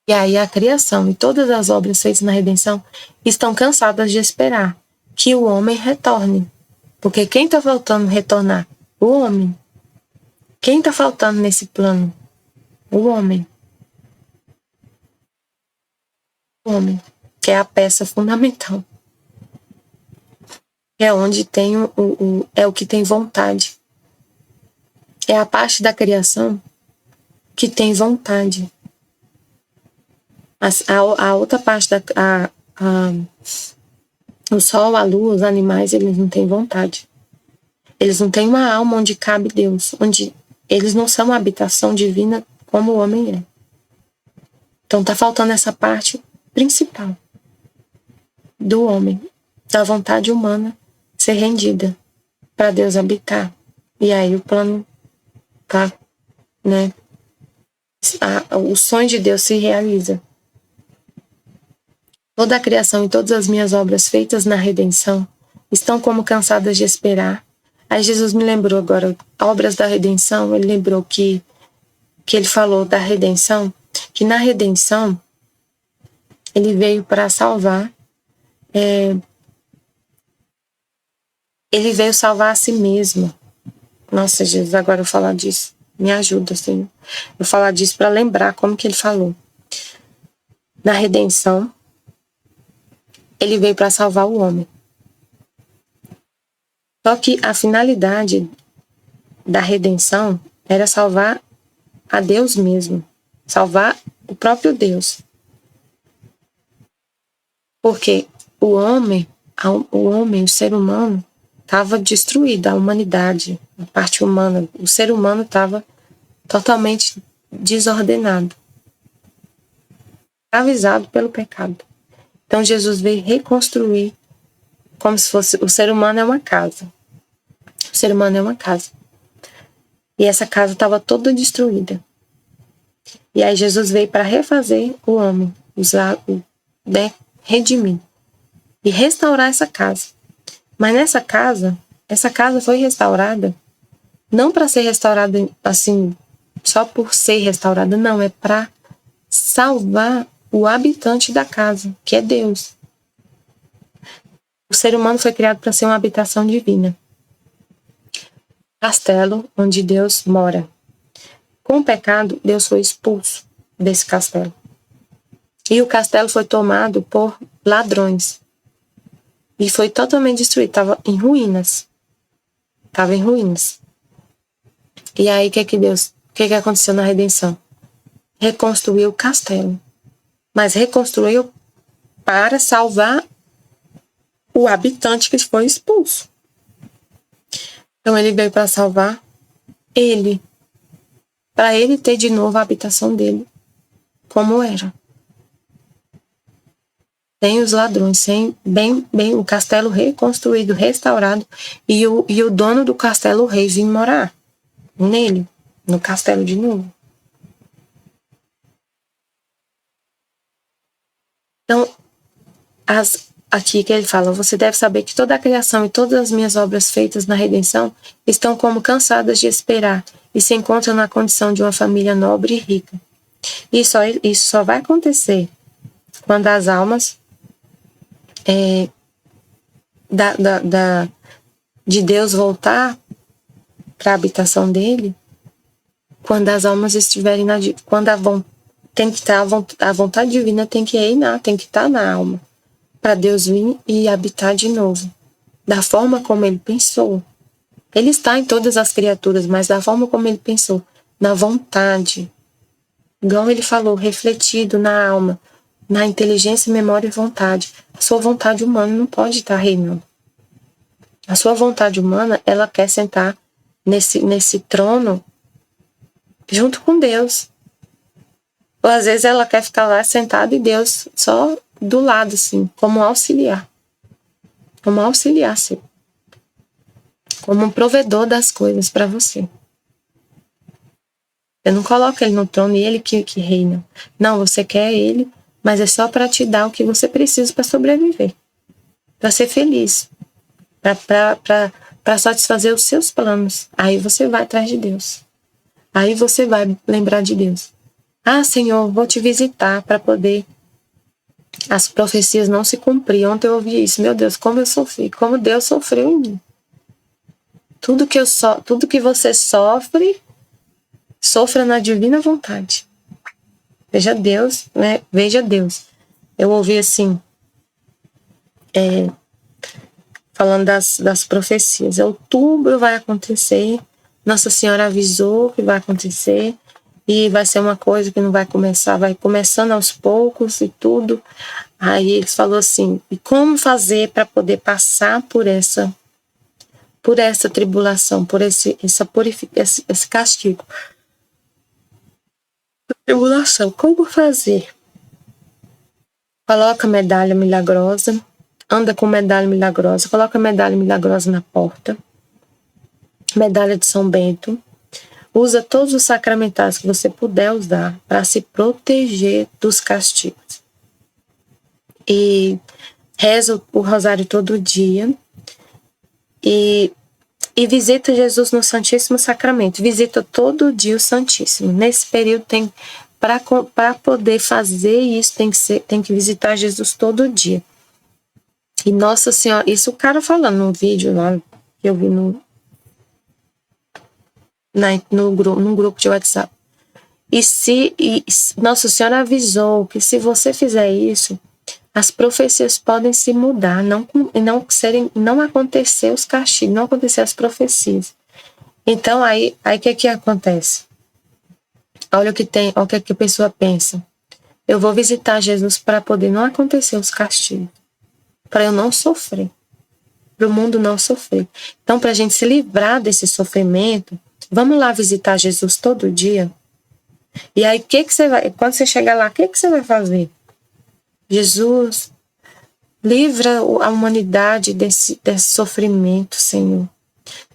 E aí a criação e todas as obras feitas na redenção estão cansadas de esperar que o homem retorne. Porque quem está faltando retornar? O homem. Quem está faltando nesse plano? O homem. O homem, que é a peça fundamental. É onde tem é o que tem vontade. É a parte da criação que tem vontade. A outra parte o sol, a lua, os animais, eles não têm vontade. Eles não têm uma alma onde cabe Deus, onde eles não são uma habitação divina como o homem é. Então tá faltando essa parte principal do homem, da vontade humana ser rendida para Deus habitar. E aí o plano tá, né? O sonho de Deus se realiza. Toda a criação e todas as minhas obras feitas na redenção estão como cansadas de esperar. Aí Jesus me lembrou agora, obras da redenção, ele lembrou que ele falou da redenção, que na redenção ele veio para salvar, ele veio salvar a si mesmo. Nossa, Jesus, agora eu vou falar disso. Me ajuda, Senhor. Eu vou falar disso para lembrar como que ele falou. Na redenção, ele veio para salvar o homem. Só que a finalidade da redenção era salvar a Deus mesmo. Salvar o próprio Deus. Porque o homem, o ser humano, estava destruído, a humanidade, a parte humana. O ser humano estava totalmente desordenado, avisado pelo pecado. Então Jesus veio reconstruir como se fosse o ser humano é uma casa. O ser humano é uma casa. E essa casa estava toda destruída. E aí Jesus veio para refazer o homem, redimir e restaurar essa casa. Mas essa casa foi restaurada não para ser restaurada assim, só por ser restaurada, não, é para salvar o habitante da casa, que é Deus. O ser humano foi criado para ser uma habitação divina. Castelo onde Deus mora. Com o pecado, Deus foi expulso desse castelo. E o castelo foi tomado por ladrões. E foi totalmente destruído, estava em ruínas. Estava em ruínas. E aí, o que aconteceu na redenção? Reconstruiu o castelo. Mas reconstruiu para salvar o habitante que foi expulso. Então, ele veio para salvar ele. Para ele ter de novo a habitação dele, como era. Sem os ladrões, sem bem o castelo reconstruído, restaurado, e o dono do castelo, o rei, vir morar nele, no castelo de novo. Então, aqui que ele fala, você deve saber que toda a criação e todas as minhas obras feitas na redenção estão como cansadas de esperar e se encontram na condição de uma família nobre e rica. Isso só vai acontecer quando as almas de Deus voltar para a habitação dele, quando as almas estiverem quando tem que estar a vontade divina tem que reinar, tem que estar na alma, para Deus vir e habitar de novo, da forma como ele pensou. Ele está em todas as criaturas, mas da forma como ele pensou, na vontade, igual ele falou, refletido na alma, na inteligência, memória e vontade. A sua vontade humana não pode estar reinando. A sua vontade humana, ela quer sentar nesse trono junto com Deus. Ou às vezes ela quer ficar lá sentada e Deus só do lado, assim, como auxiliar. Como auxiliar, sim. Como um provedor das coisas para você. Você não coloca ele no trono e ele que reina. Não, você quer ele, mas é só para te dar o que você precisa para sobreviver. Para ser feliz. Para satisfazer os seus planos. Aí você vai atrás de Deus. Aí você vai lembrar de Deus. Ah, Senhor, vou te visitar para poder as profecias não se cumpriam. Ontem eu ouvi isso. Meu Deus, como eu sofri. Como Deus sofreu em mim. Tudo que você sofre, sofra na divina vontade. Veja Deus, né? Veja Deus. Eu ouvi assim, falando das profecias. Outubro vai acontecer. Nossa Senhora avisou que vai acontecer. E vai ser uma coisa que não vai começar, vai começando aos poucos e tudo. Aí eles falou assim, e como fazer para poder passar por essa tribulação, por esse castigo? Tribulação, como fazer? Coloca medalha milagrosa, anda com medalha milagrosa, coloca medalha milagrosa na porta, medalha de São Bento. Usa todos os sacramentais que você puder usar para se proteger dos castigos. E reza o rosário todo dia. E visita Jesus no Santíssimo Sacramento. Visita todo dia o Santíssimo. Nesse período, para poder fazer isso, tem que visitar Jesus todo dia. E Nossa Senhora, isso o cara falando num vídeo lá que eu vi num grupo de WhatsApp. E Nossa Senhora avisou que se você fizer isso, as profecias podem se mudar, não acontecer os castigos, não acontecer as profecias. Então aí o que acontece? Olha o que a pessoa pensa. Eu vou visitar Jesus para poder não acontecer os castigos, para eu não sofrer, para o mundo não sofrer. Então, para a gente se livrar desse sofrimento, Vamos lá visitar Jesus todo dia? E aí, quando você chegar lá, o que você vai fazer? Jesus, livra a humanidade desse sofrimento, Senhor.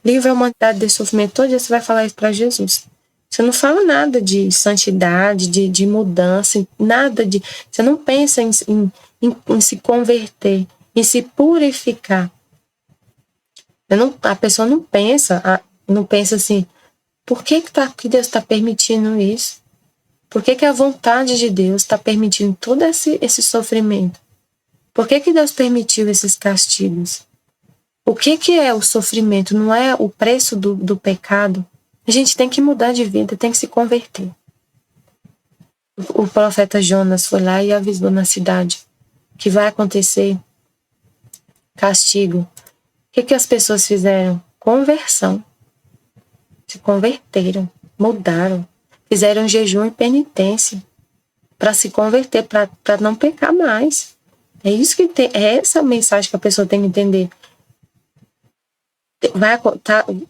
Livra a humanidade desse sofrimento. Todo dia você vai falar isso para Jesus. Você não fala nada de santidade, de mudança, nada de... Você não pensa em se converter, em se purificar. A pessoa não pensa assim, por que Deus está permitindo isso? Por que a vontade de Deus está permitindo todo esse sofrimento? Por que Deus permitiu esses castigos? O que é o sofrimento? Não é o preço do pecado? A gente tem que mudar de vida, tem que se converter. O profeta Jonas foi lá e avisou na cidade que vai acontecer castigo. O que as pessoas fizeram? Conversão. Se converteram, mudaram, fizeram jejum e penitência para se converter, para não pecar mais. É isso que é essa mensagem que a pessoa tem que entender.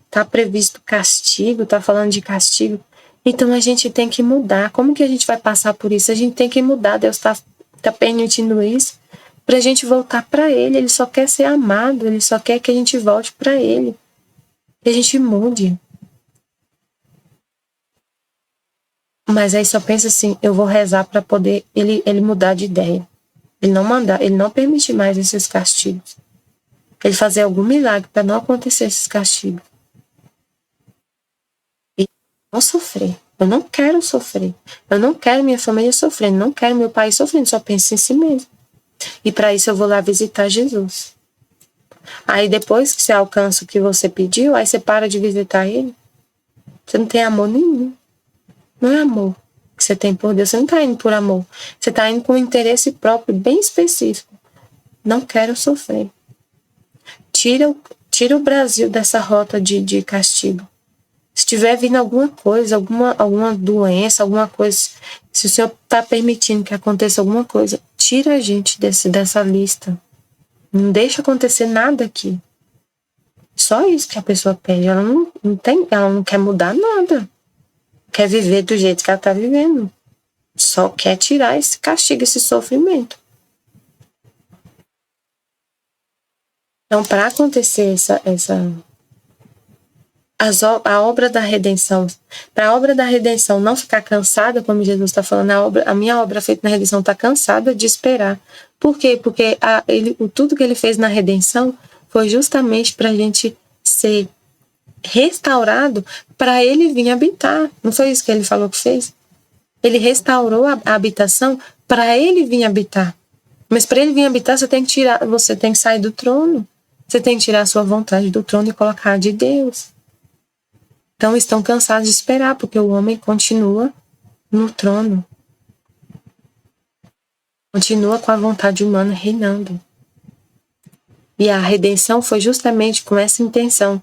Tá previsto castigo, tá falando de castigo. Então a gente tem que mudar. Como que a gente vai passar por isso? A gente tem que mudar. Deus tá permitindo isso pra gente voltar para Ele. Ele só quer ser amado, Ele só quer que a gente volte para Ele. Que a gente mude. Mas aí só pensa assim, eu vou rezar para poder ele mudar de ideia. Ele não permitir mais esses castigos. Ele fazer algum milagre para não acontecer esses castigos. E não sofrer. Eu não quero sofrer. Eu não quero minha família sofrendo. Não quero meu pai sofrendo. Só penso em si mesmo. E para isso eu vou lá visitar Jesus. Aí depois que você alcança o que você pediu, aí você para de visitar ele. Você não tem amor nenhum. Não é amor que você tem por Deus. Você não está indo por amor. Você está indo com um interesse próprio, bem específico. Não quero sofrer. Tira o Brasil dessa rota de castigo. Se tiver vindo alguma coisa, alguma doença, alguma coisa, se o Senhor está permitindo que aconteça alguma coisa, tira a gente dessa lista. Não deixa acontecer nada aqui. Só isso que a pessoa pede. Ela não quer mudar nada. Quer viver do jeito que ela está vivendo. Só quer tirar esse castigo, esse sofrimento. Então, para acontecer a obra da redenção, para a obra da redenção não ficar cansada, como Jesus está falando, a minha obra feita na redenção está cansada de esperar. Por quê? Porque tudo que ele fez na redenção foi justamente para a gente ser restaurado, para ele vir habitar. Não foi isso que ele falou que fez? Ele restaurou a habitação para ele vir habitar. Mas para ele vir habitar, você tem que sair do trono. Você tem que tirar a sua vontade do trono e colocar a de Deus. Então estão cansados de esperar, porque o homem continua no trono. Continua com a vontade humana reinando. E a redenção foi justamente com essa intenção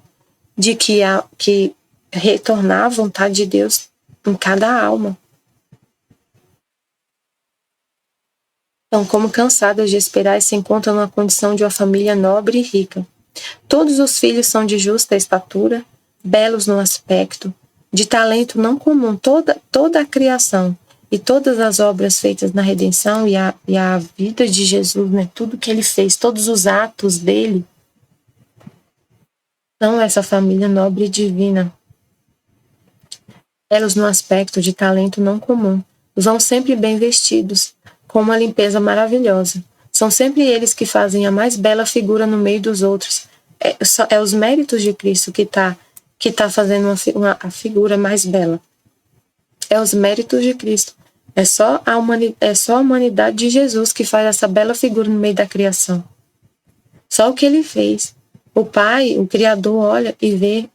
de que retornar a vontade de Deus em cada alma. Então, como cansados de esperar, se encontram numa condição de uma família nobre e rica. Todos os filhos são de justa estatura, belos no aspecto, de talento não comum. Toda a criação e todas as obras feitas na redenção e a vida de Jesus, né? Tudo que ele fez, todos os atos dele, são essa família nobre e divina. Belos no aspecto, de talento não comum. Vão sempre bem vestidos, com uma limpeza maravilhosa. São sempre eles que fazem a mais bela figura no meio dos outros. É os méritos de Cristo que tá fazendo a figura mais bela. É os méritos de Cristo. É só a humanidade de Jesus que faz essa bela figura no meio da criação. Só o que ele fez. O Pai, o Criador, olha e vê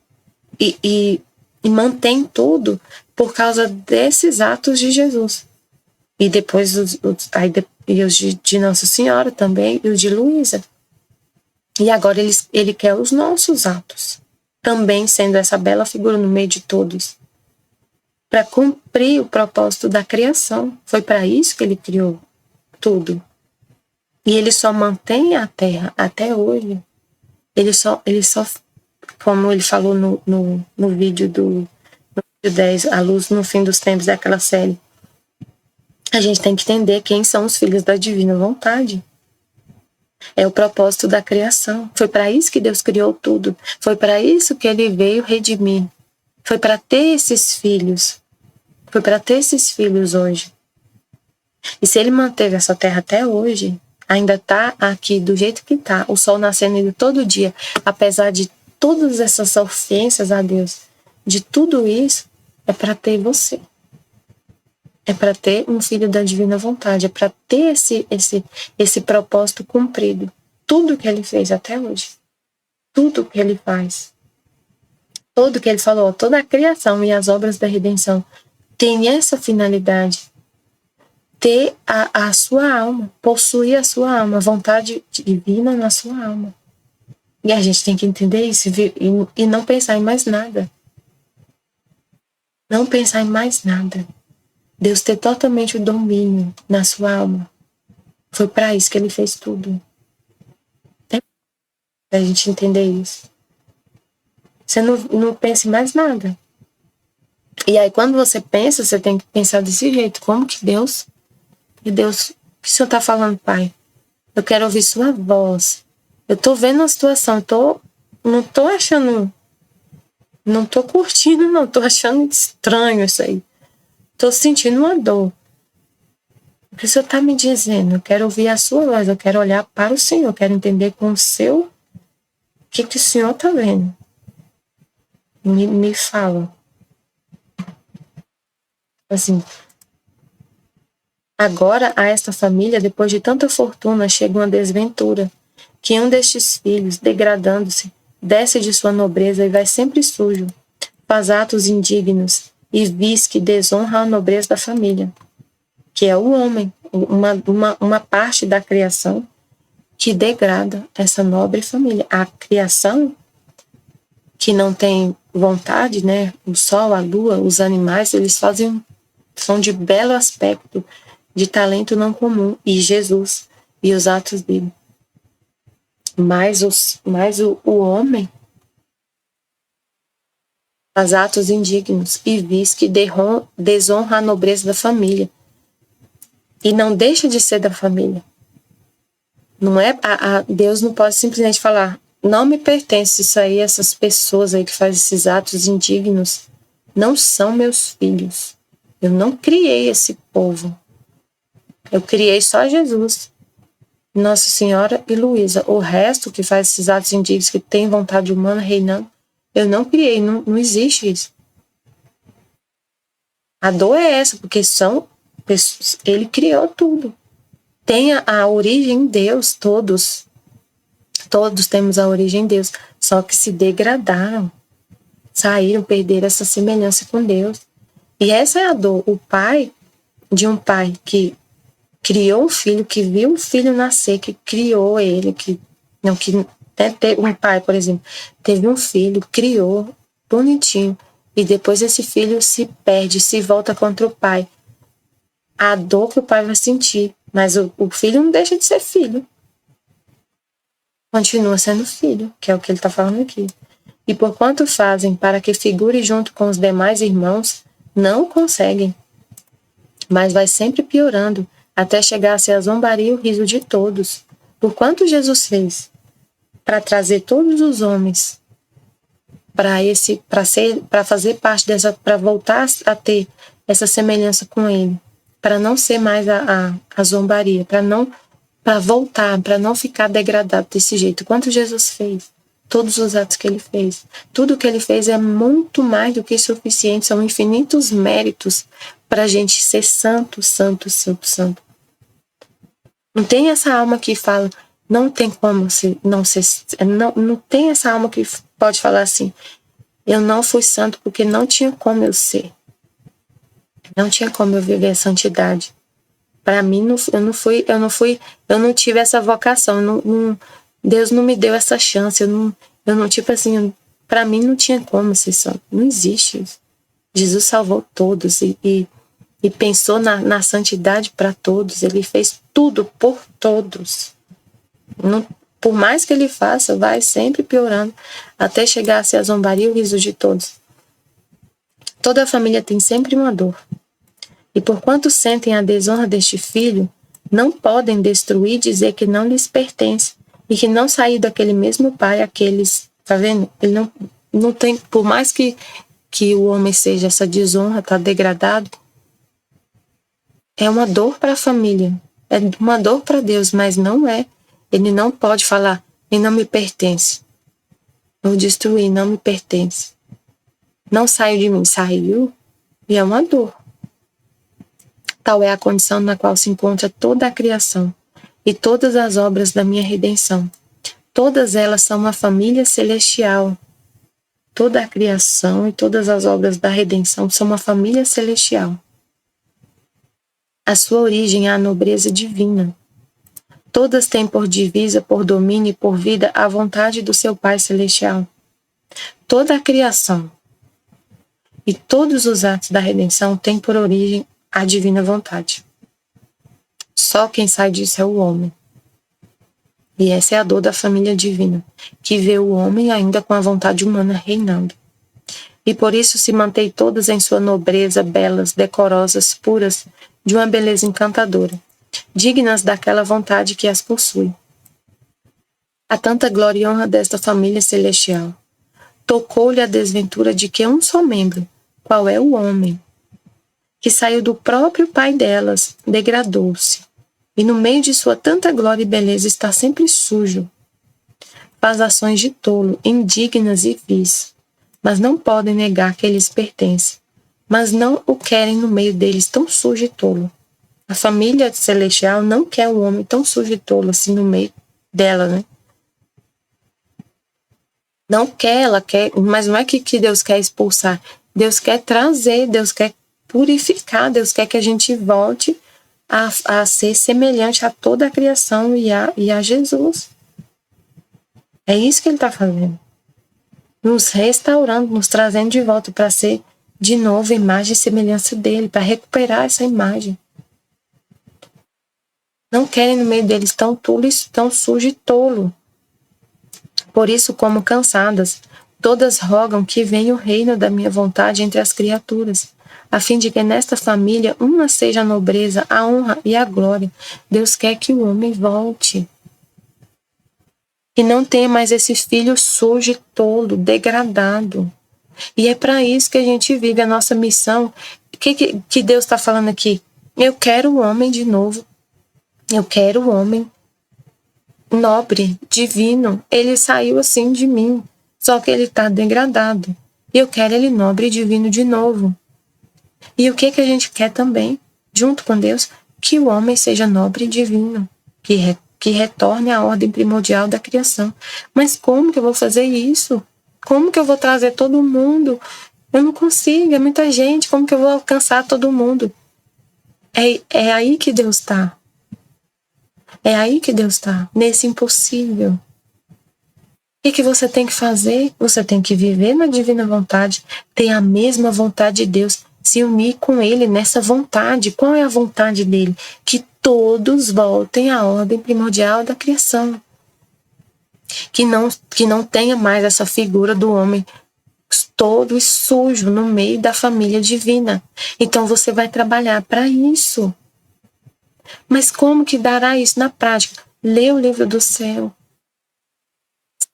e mantém tudo por causa desses atos de Jesus. E depois os de Nossa Senhora também, e os de Luísa. E agora ele quer os nossos atos, também sendo essa bela figura no meio de todos, para cumprir o propósito da criação. Foi para isso que ele criou tudo. E ele só mantém a terra até hoje. Ele só como ele falou no vídeo 10, A Luz no Fim dos Tempos, daquela série. A gente tem que entender quem são os filhos da divina vontade. É o propósito da criação. Foi para isso que Deus criou tudo. Foi para isso que Ele veio redimir. Foi para ter esses filhos. Foi para ter esses filhos hoje. E se Ele manteve essa terra até hoje, ainda está aqui do jeito que está, o sol nascendo todo dia, apesar de todas essas ofensas a Deus, de tudo isso, é para ter você. É para ter um filho da divina vontade, é para ter esse propósito cumprido. Tudo que Ele fez até hoje, tudo que Ele faz, tudo que Ele falou, toda a criação e as obras da redenção tem essa finalidade. Ter a sua alma, possuir a sua alma, a vontade divina na sua alma. E a gente tem que entender isso e não pensar em mais nada. Não pensar em mais nada. Deus ter totalmente o domínio na sua alma. Foi para isso que Ele fez tudo. É pra gente entender isso. Você não pensa em mais nada. E aí, quando você pensa, você tem que pensar desse jeito. Como que Deus... E Deus, o que o Senhor está falando, Pai? Eu quero ouvir sua voz. Eu tô vendo a situação, não tô achando, não tô curtindo, não. Tô achando estranho isso aí. Tô sentindo uma dor. O que o Senhor está me dizendo? Eu quero ouvir a sua voz, eu quero olhar para o Senhor, eu quero entender com o seu, o que o Senhor está vendo. Me fala. Assim, agora a esta família, depois de tanta fortuna, chega uma desventura, que um destes filhos, degradando-se, desce de sua nobreza e vai sempre sujo, faz atos indignos e vis que desonra a nobreza da família, que é o homem, uma parte da criação que degrada essa nobre família. A criação que não tem vontade, né? O sol, a lua, os animais, eles são de belo aspecto, de talento não comum, e Jesus e os atos dele. Mas o homem faz atos indignos e vis que desonra a nobreza da família. E não deixa de ser da família. Não é Deus não pode simplesmente falar, não me pertence isso aí, essas pessoas aí que fazem esses atos indignos não são meus filhos. Eu não criei esse povo. Eu criei só Jesus, Nossa Senhora e Luísa. O resto que faz esses atos indignos, que tem vontade humana reinando, eu não criei, não existe isso. A dor é essa, porque são pessoas, Ele criou tudo. Tem a origem em Deus, todos temos a origem em Deus, só que se degradaram, saíram, perderam essa semelhança com Deus. E essa é a dor. O pai, de um pai que criou um filho, que viu o filho nascer, que criou ele, teve um pai, por exemplo, teve um filho, criou, bonitinho, e depois esse filho se perde, se volta contra o pai. A dor que o pai vai sentir, mas o filho não deixa de ser filho. Continua sendo filho, que é o que ele está falando aqui. E por quanto fazem para que figure junto com os demais irmãos, não conseguem. Mas vai sempre piorando, até chegar a ser a zombaria e o riso de todos. Por quanto Jesus fez para trazer todos os homens para fazer parte dessa, para voltar a ter essa semelhança com ele, para não ser mais a zombaria, para voltar, para não ficar degradado desse jeito. Quanto Jesus fez? Todos os atos que ele fez. Tudo que ele fez é muito mais do que suficiente, são infinitos méritos para a gente ser santo, santo, santo, santo. Não tem essa alma que fala, não tem como não ser, não tem essa alma que pode falar assim, eu não fui santo porque não tinha como eu ser. Não tinha como eu viver a santidade. Para mim, eu não tive essa vocação, Deus não me deu essa chance, eu não tipo assim, para mim não tinha como ser santo, não existe isso. Jesus salvou todos e pensou na santidade para todos, ele fez tudo por todos. Por mais que ele faça, vai sempre piorando, até chegar a ser a zombaria e o riso de todos. Toda família tem sempre uma dor. E porquanto sentem a desonra deste filho, não podem destruir e dizer que não lhes pertence e que não saiu daquele mesmo pai aqueles, tá vendo? Ele não tem, por mais que o homem seja essa desonra, tá degradado, é uma dor para a família, é uma dor para Deus, mas não é. Ele não pode falar, ele não me pertence. Vou destruir, não me pertence. Não saiu de mim, saiu, e é uma dor. Tal é a condição na qual se encontra toda a criação e todas as obras da minha redenção. Todas elas são uma família celestial. Toda a criação e todas as obras da redenção são uma família celestial. A sua origem é a nobreza divina. Todas têm por divisa, por domínio e por vida a vontade do seu Pai Celestial. Toda a criação e todos os atos da redenção têm por origem a divina vontade. Só quem sai disso é o homem. E essa é a dor da família divina, que vê o homem ainda com a vontade humana reinando. E por isso se mantém todas em sua nobreza, belas, decorosas, puras, de uma beleza encantadora, dignas daquela vontade que as possui. Há tanta glória e honra desta família celestial. Tocou-lhe a desventura de que um só membro, qual é o homem, que saiu do próprio pai delas, degradou-se, e no meio de sua tanta glória e beleza está sempre sujo. Faz ações de tolo, indignas e vis, mas não podem negar que eles pertencem, mas não o querem no meio deles tão sujo e tolo. A família celestial não quer um homem tão sujo e tolo assim no meio dela, né? Não quer, ela quer, mas não é que Deus quer expulsar. Deus quer trazer, Deus quer purificar, Deus quer que a gente volte a ser semelhante a toda a criação e a Jesus. É isso que ele está fazendo. Nos restaurando, nos trazendo de volta para ser de novo imagem e semelhança dele, para recuperar essa imagem. Não querem no meio deles tão sujo e tolo. Por isso, como cansadas, todas rogam que venha o reino da minha vontade entre as criaturas, a fim de que nesta família uma seja a nobreza, a honra e a glória. Deus quer que o homem volte. Que não tenha mais esse filho sujo e tolo, degradado. E é para isso que a gente vive a nossa missão. O que Deus está falando aqui? Eu quero o homem de novo. Eu quero o homem nobre, divino. Ele saiu assim de mim, só que ele está degradado. E eu quero ele nobre e divino de novo. E o que a gente quer também, junto com Deus? Que o homem seja nobre e divino, que retorne à ordem primordial da criação. Mas como que eu vou fazer isso? Como que eu vou trazer todo mundo? Eu não consigo, é muita gente, como que eu vou alcançar todo mundo? É aí que Deus está. É aí que Deus está, nesse impossível. O que você tem que fazer? Você tem que viver na divina vontade, ter a mesma vontade de Deus, se unir com Ele nessa vontade. Qual é a vontade dele? Que todos voltem à ordem primordial da criação. Que não tenha mais essa figura do homem todo sujo no meio da família divina. Então você vai trabalhar para isso. Mas como que dará isso na prática? Lê o livro do céu.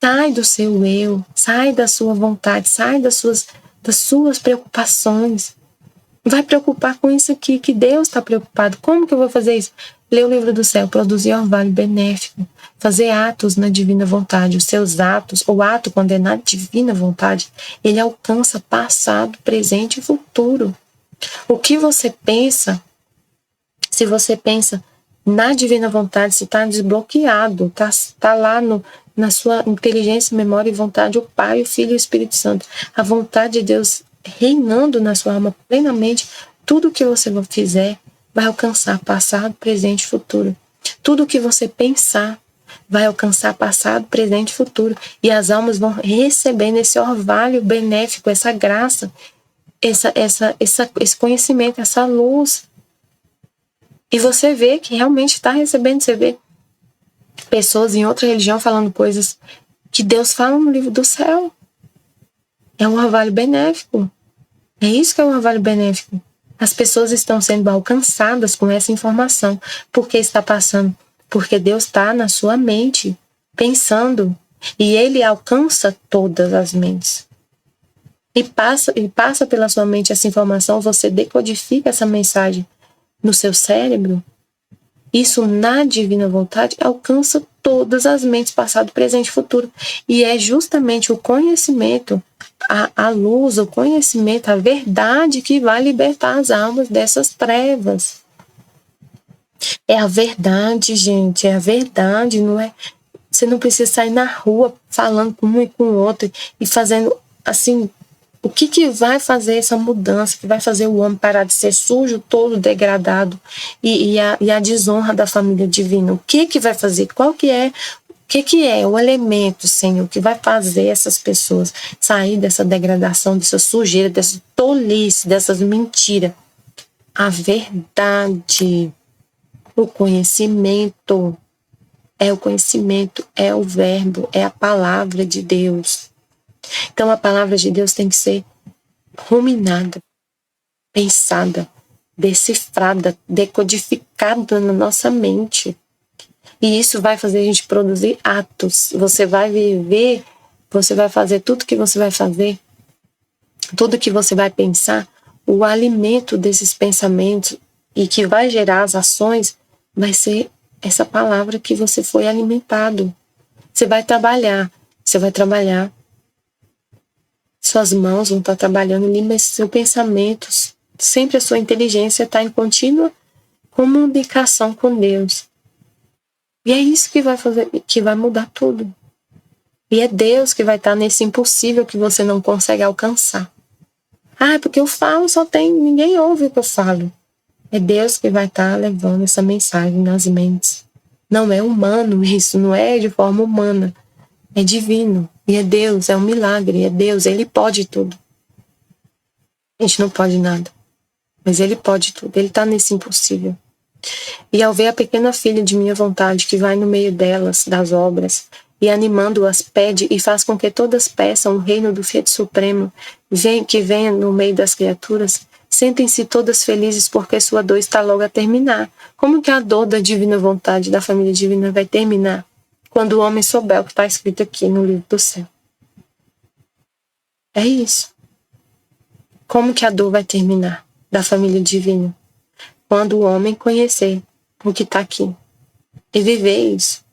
Sai do seu eu, sai da sua vontade, sai das suas preocupações. Vai preocupar com isso aqui, que Deus está preocupado. Como que eu vou fazer isso? Ler o livro do céu, produzir orvalho benéfico, fazer atos na divina vontade. Os seus atos, o ato quando é na divina vontade, ele alcança passado, presente e futuro. O que você pensa, se você pensa na divina vontade, se está desbloqueado, está lá na sua inteligência, memória e vontade, o Pai, o Filho e o Espírito Santo. A vontade de Deus reinando na sua alma plenamente, tudo que você fizer vai alcançar passado, presente e futuro. Tudo que você pensar vai alcançar passado, presente e futuro. E as almas vão recebendo esse orvalho benéfico, essa graça, esse conhecimento, essa luz. E você vê que realmente está recebendo, você vê pessoas em outra religião falando coisas que Deus fala no livro do céu. É um orvalho benéfico. É isso que é o orvalho benéfico. As pessoas estão sendo alcançadas com essa informação. Por que está passando? Porque Deus está na sua mente, pensando. E Ele alcança todas as mentes. E passa pela sua mente essa informação, você decodifica essa mensagem no seu cérebro. Isso, na divina vontade, alcança todas as mentes, passado, presente e futuro. E é justamente o conhecimento, a luz, o conhecimento, a verdade que vai libertar as almas dessas trevas. É a verdade, gente, é a verdade, não é? Você não precisa sair na rua falando com um e com o outro e fazendo assim. O que vai fazer essa mudança, que vai fazer o homem parar de ser sujo, todo degradado e a desonra da família divina? O que vai fazer? Qual que é? O que é o elemento, Senhor, que vai fazer essas pessoas sair dessa degradação, dessa sujeira, dessa tolice, dessas mentiras? A verdade, o conhecimento. É o conhecimento, é o verbo, é a palavra de Deus. Então a palavra de Deus tem que ser ruminada, pensada, decifrada, decodificada na nossa mente. E isso vai fazer a gente produzir atos. Você vai viver, você vai fazer tudo que você vai fazer, tudo que você vai pensar, o alimento desses pensamentos e que vai gerar as ações vai ser essa palavra que você foi alimentado. Você vai trabalhar. Suas mãos vão estar trabalhando ali, mas seus pensamentos, sempre a sua inteligência está em contínua comunicação com Deus. E é isso que vai fazer, que vai mudar tudo. E é Deus que vai estar nesse impossível que você não consegue alcançar. Porque eu falo, ninguém ouve o que eu falo. É Deus que vai estar levando essa mensagem nas mentes. Não é humano isso, não é de forma humana. É divino. E é Deus, é um milagre, é Deus, Ele pode tudo. A gente não pode nada, mas Ele pode tudo, Ele está nesse impossível. E ao ver a pequena filha de minha vontade que vai no meio delas, das obras, e animando-as pede e faz com que todas peçam o reino do Filho Supremo, que venha no meio das criaturas, sentem-se todas felizes porque sua dor está logo a terminar. Como que a dor da divina vontade da família divina vai terminar? Quando o homem souber o que está escrito aqui no livro do céu. É isso. Como que a dor vai terminar da família divina? Quando o homem conhecer o que está aqui e viver isso.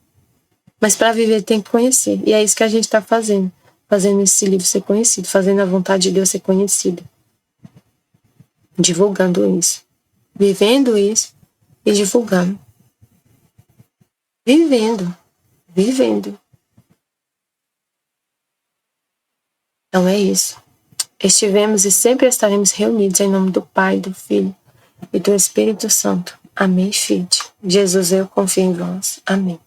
Mas para viver tem que conhecer. E é isso que a gente está fazendo. Fazendo esse livro ser conhecido. Fazendo a vontade de Deus ser conhecida. Divulgando isso. Vivendo isso e divulgando. Vivendo. Então é isso. Estivemos e sempre estaremos reunidos em nome do Pai, do Filho e do Espírito Santo. Amém, filho. Jesus, eu confio em vós. Amém.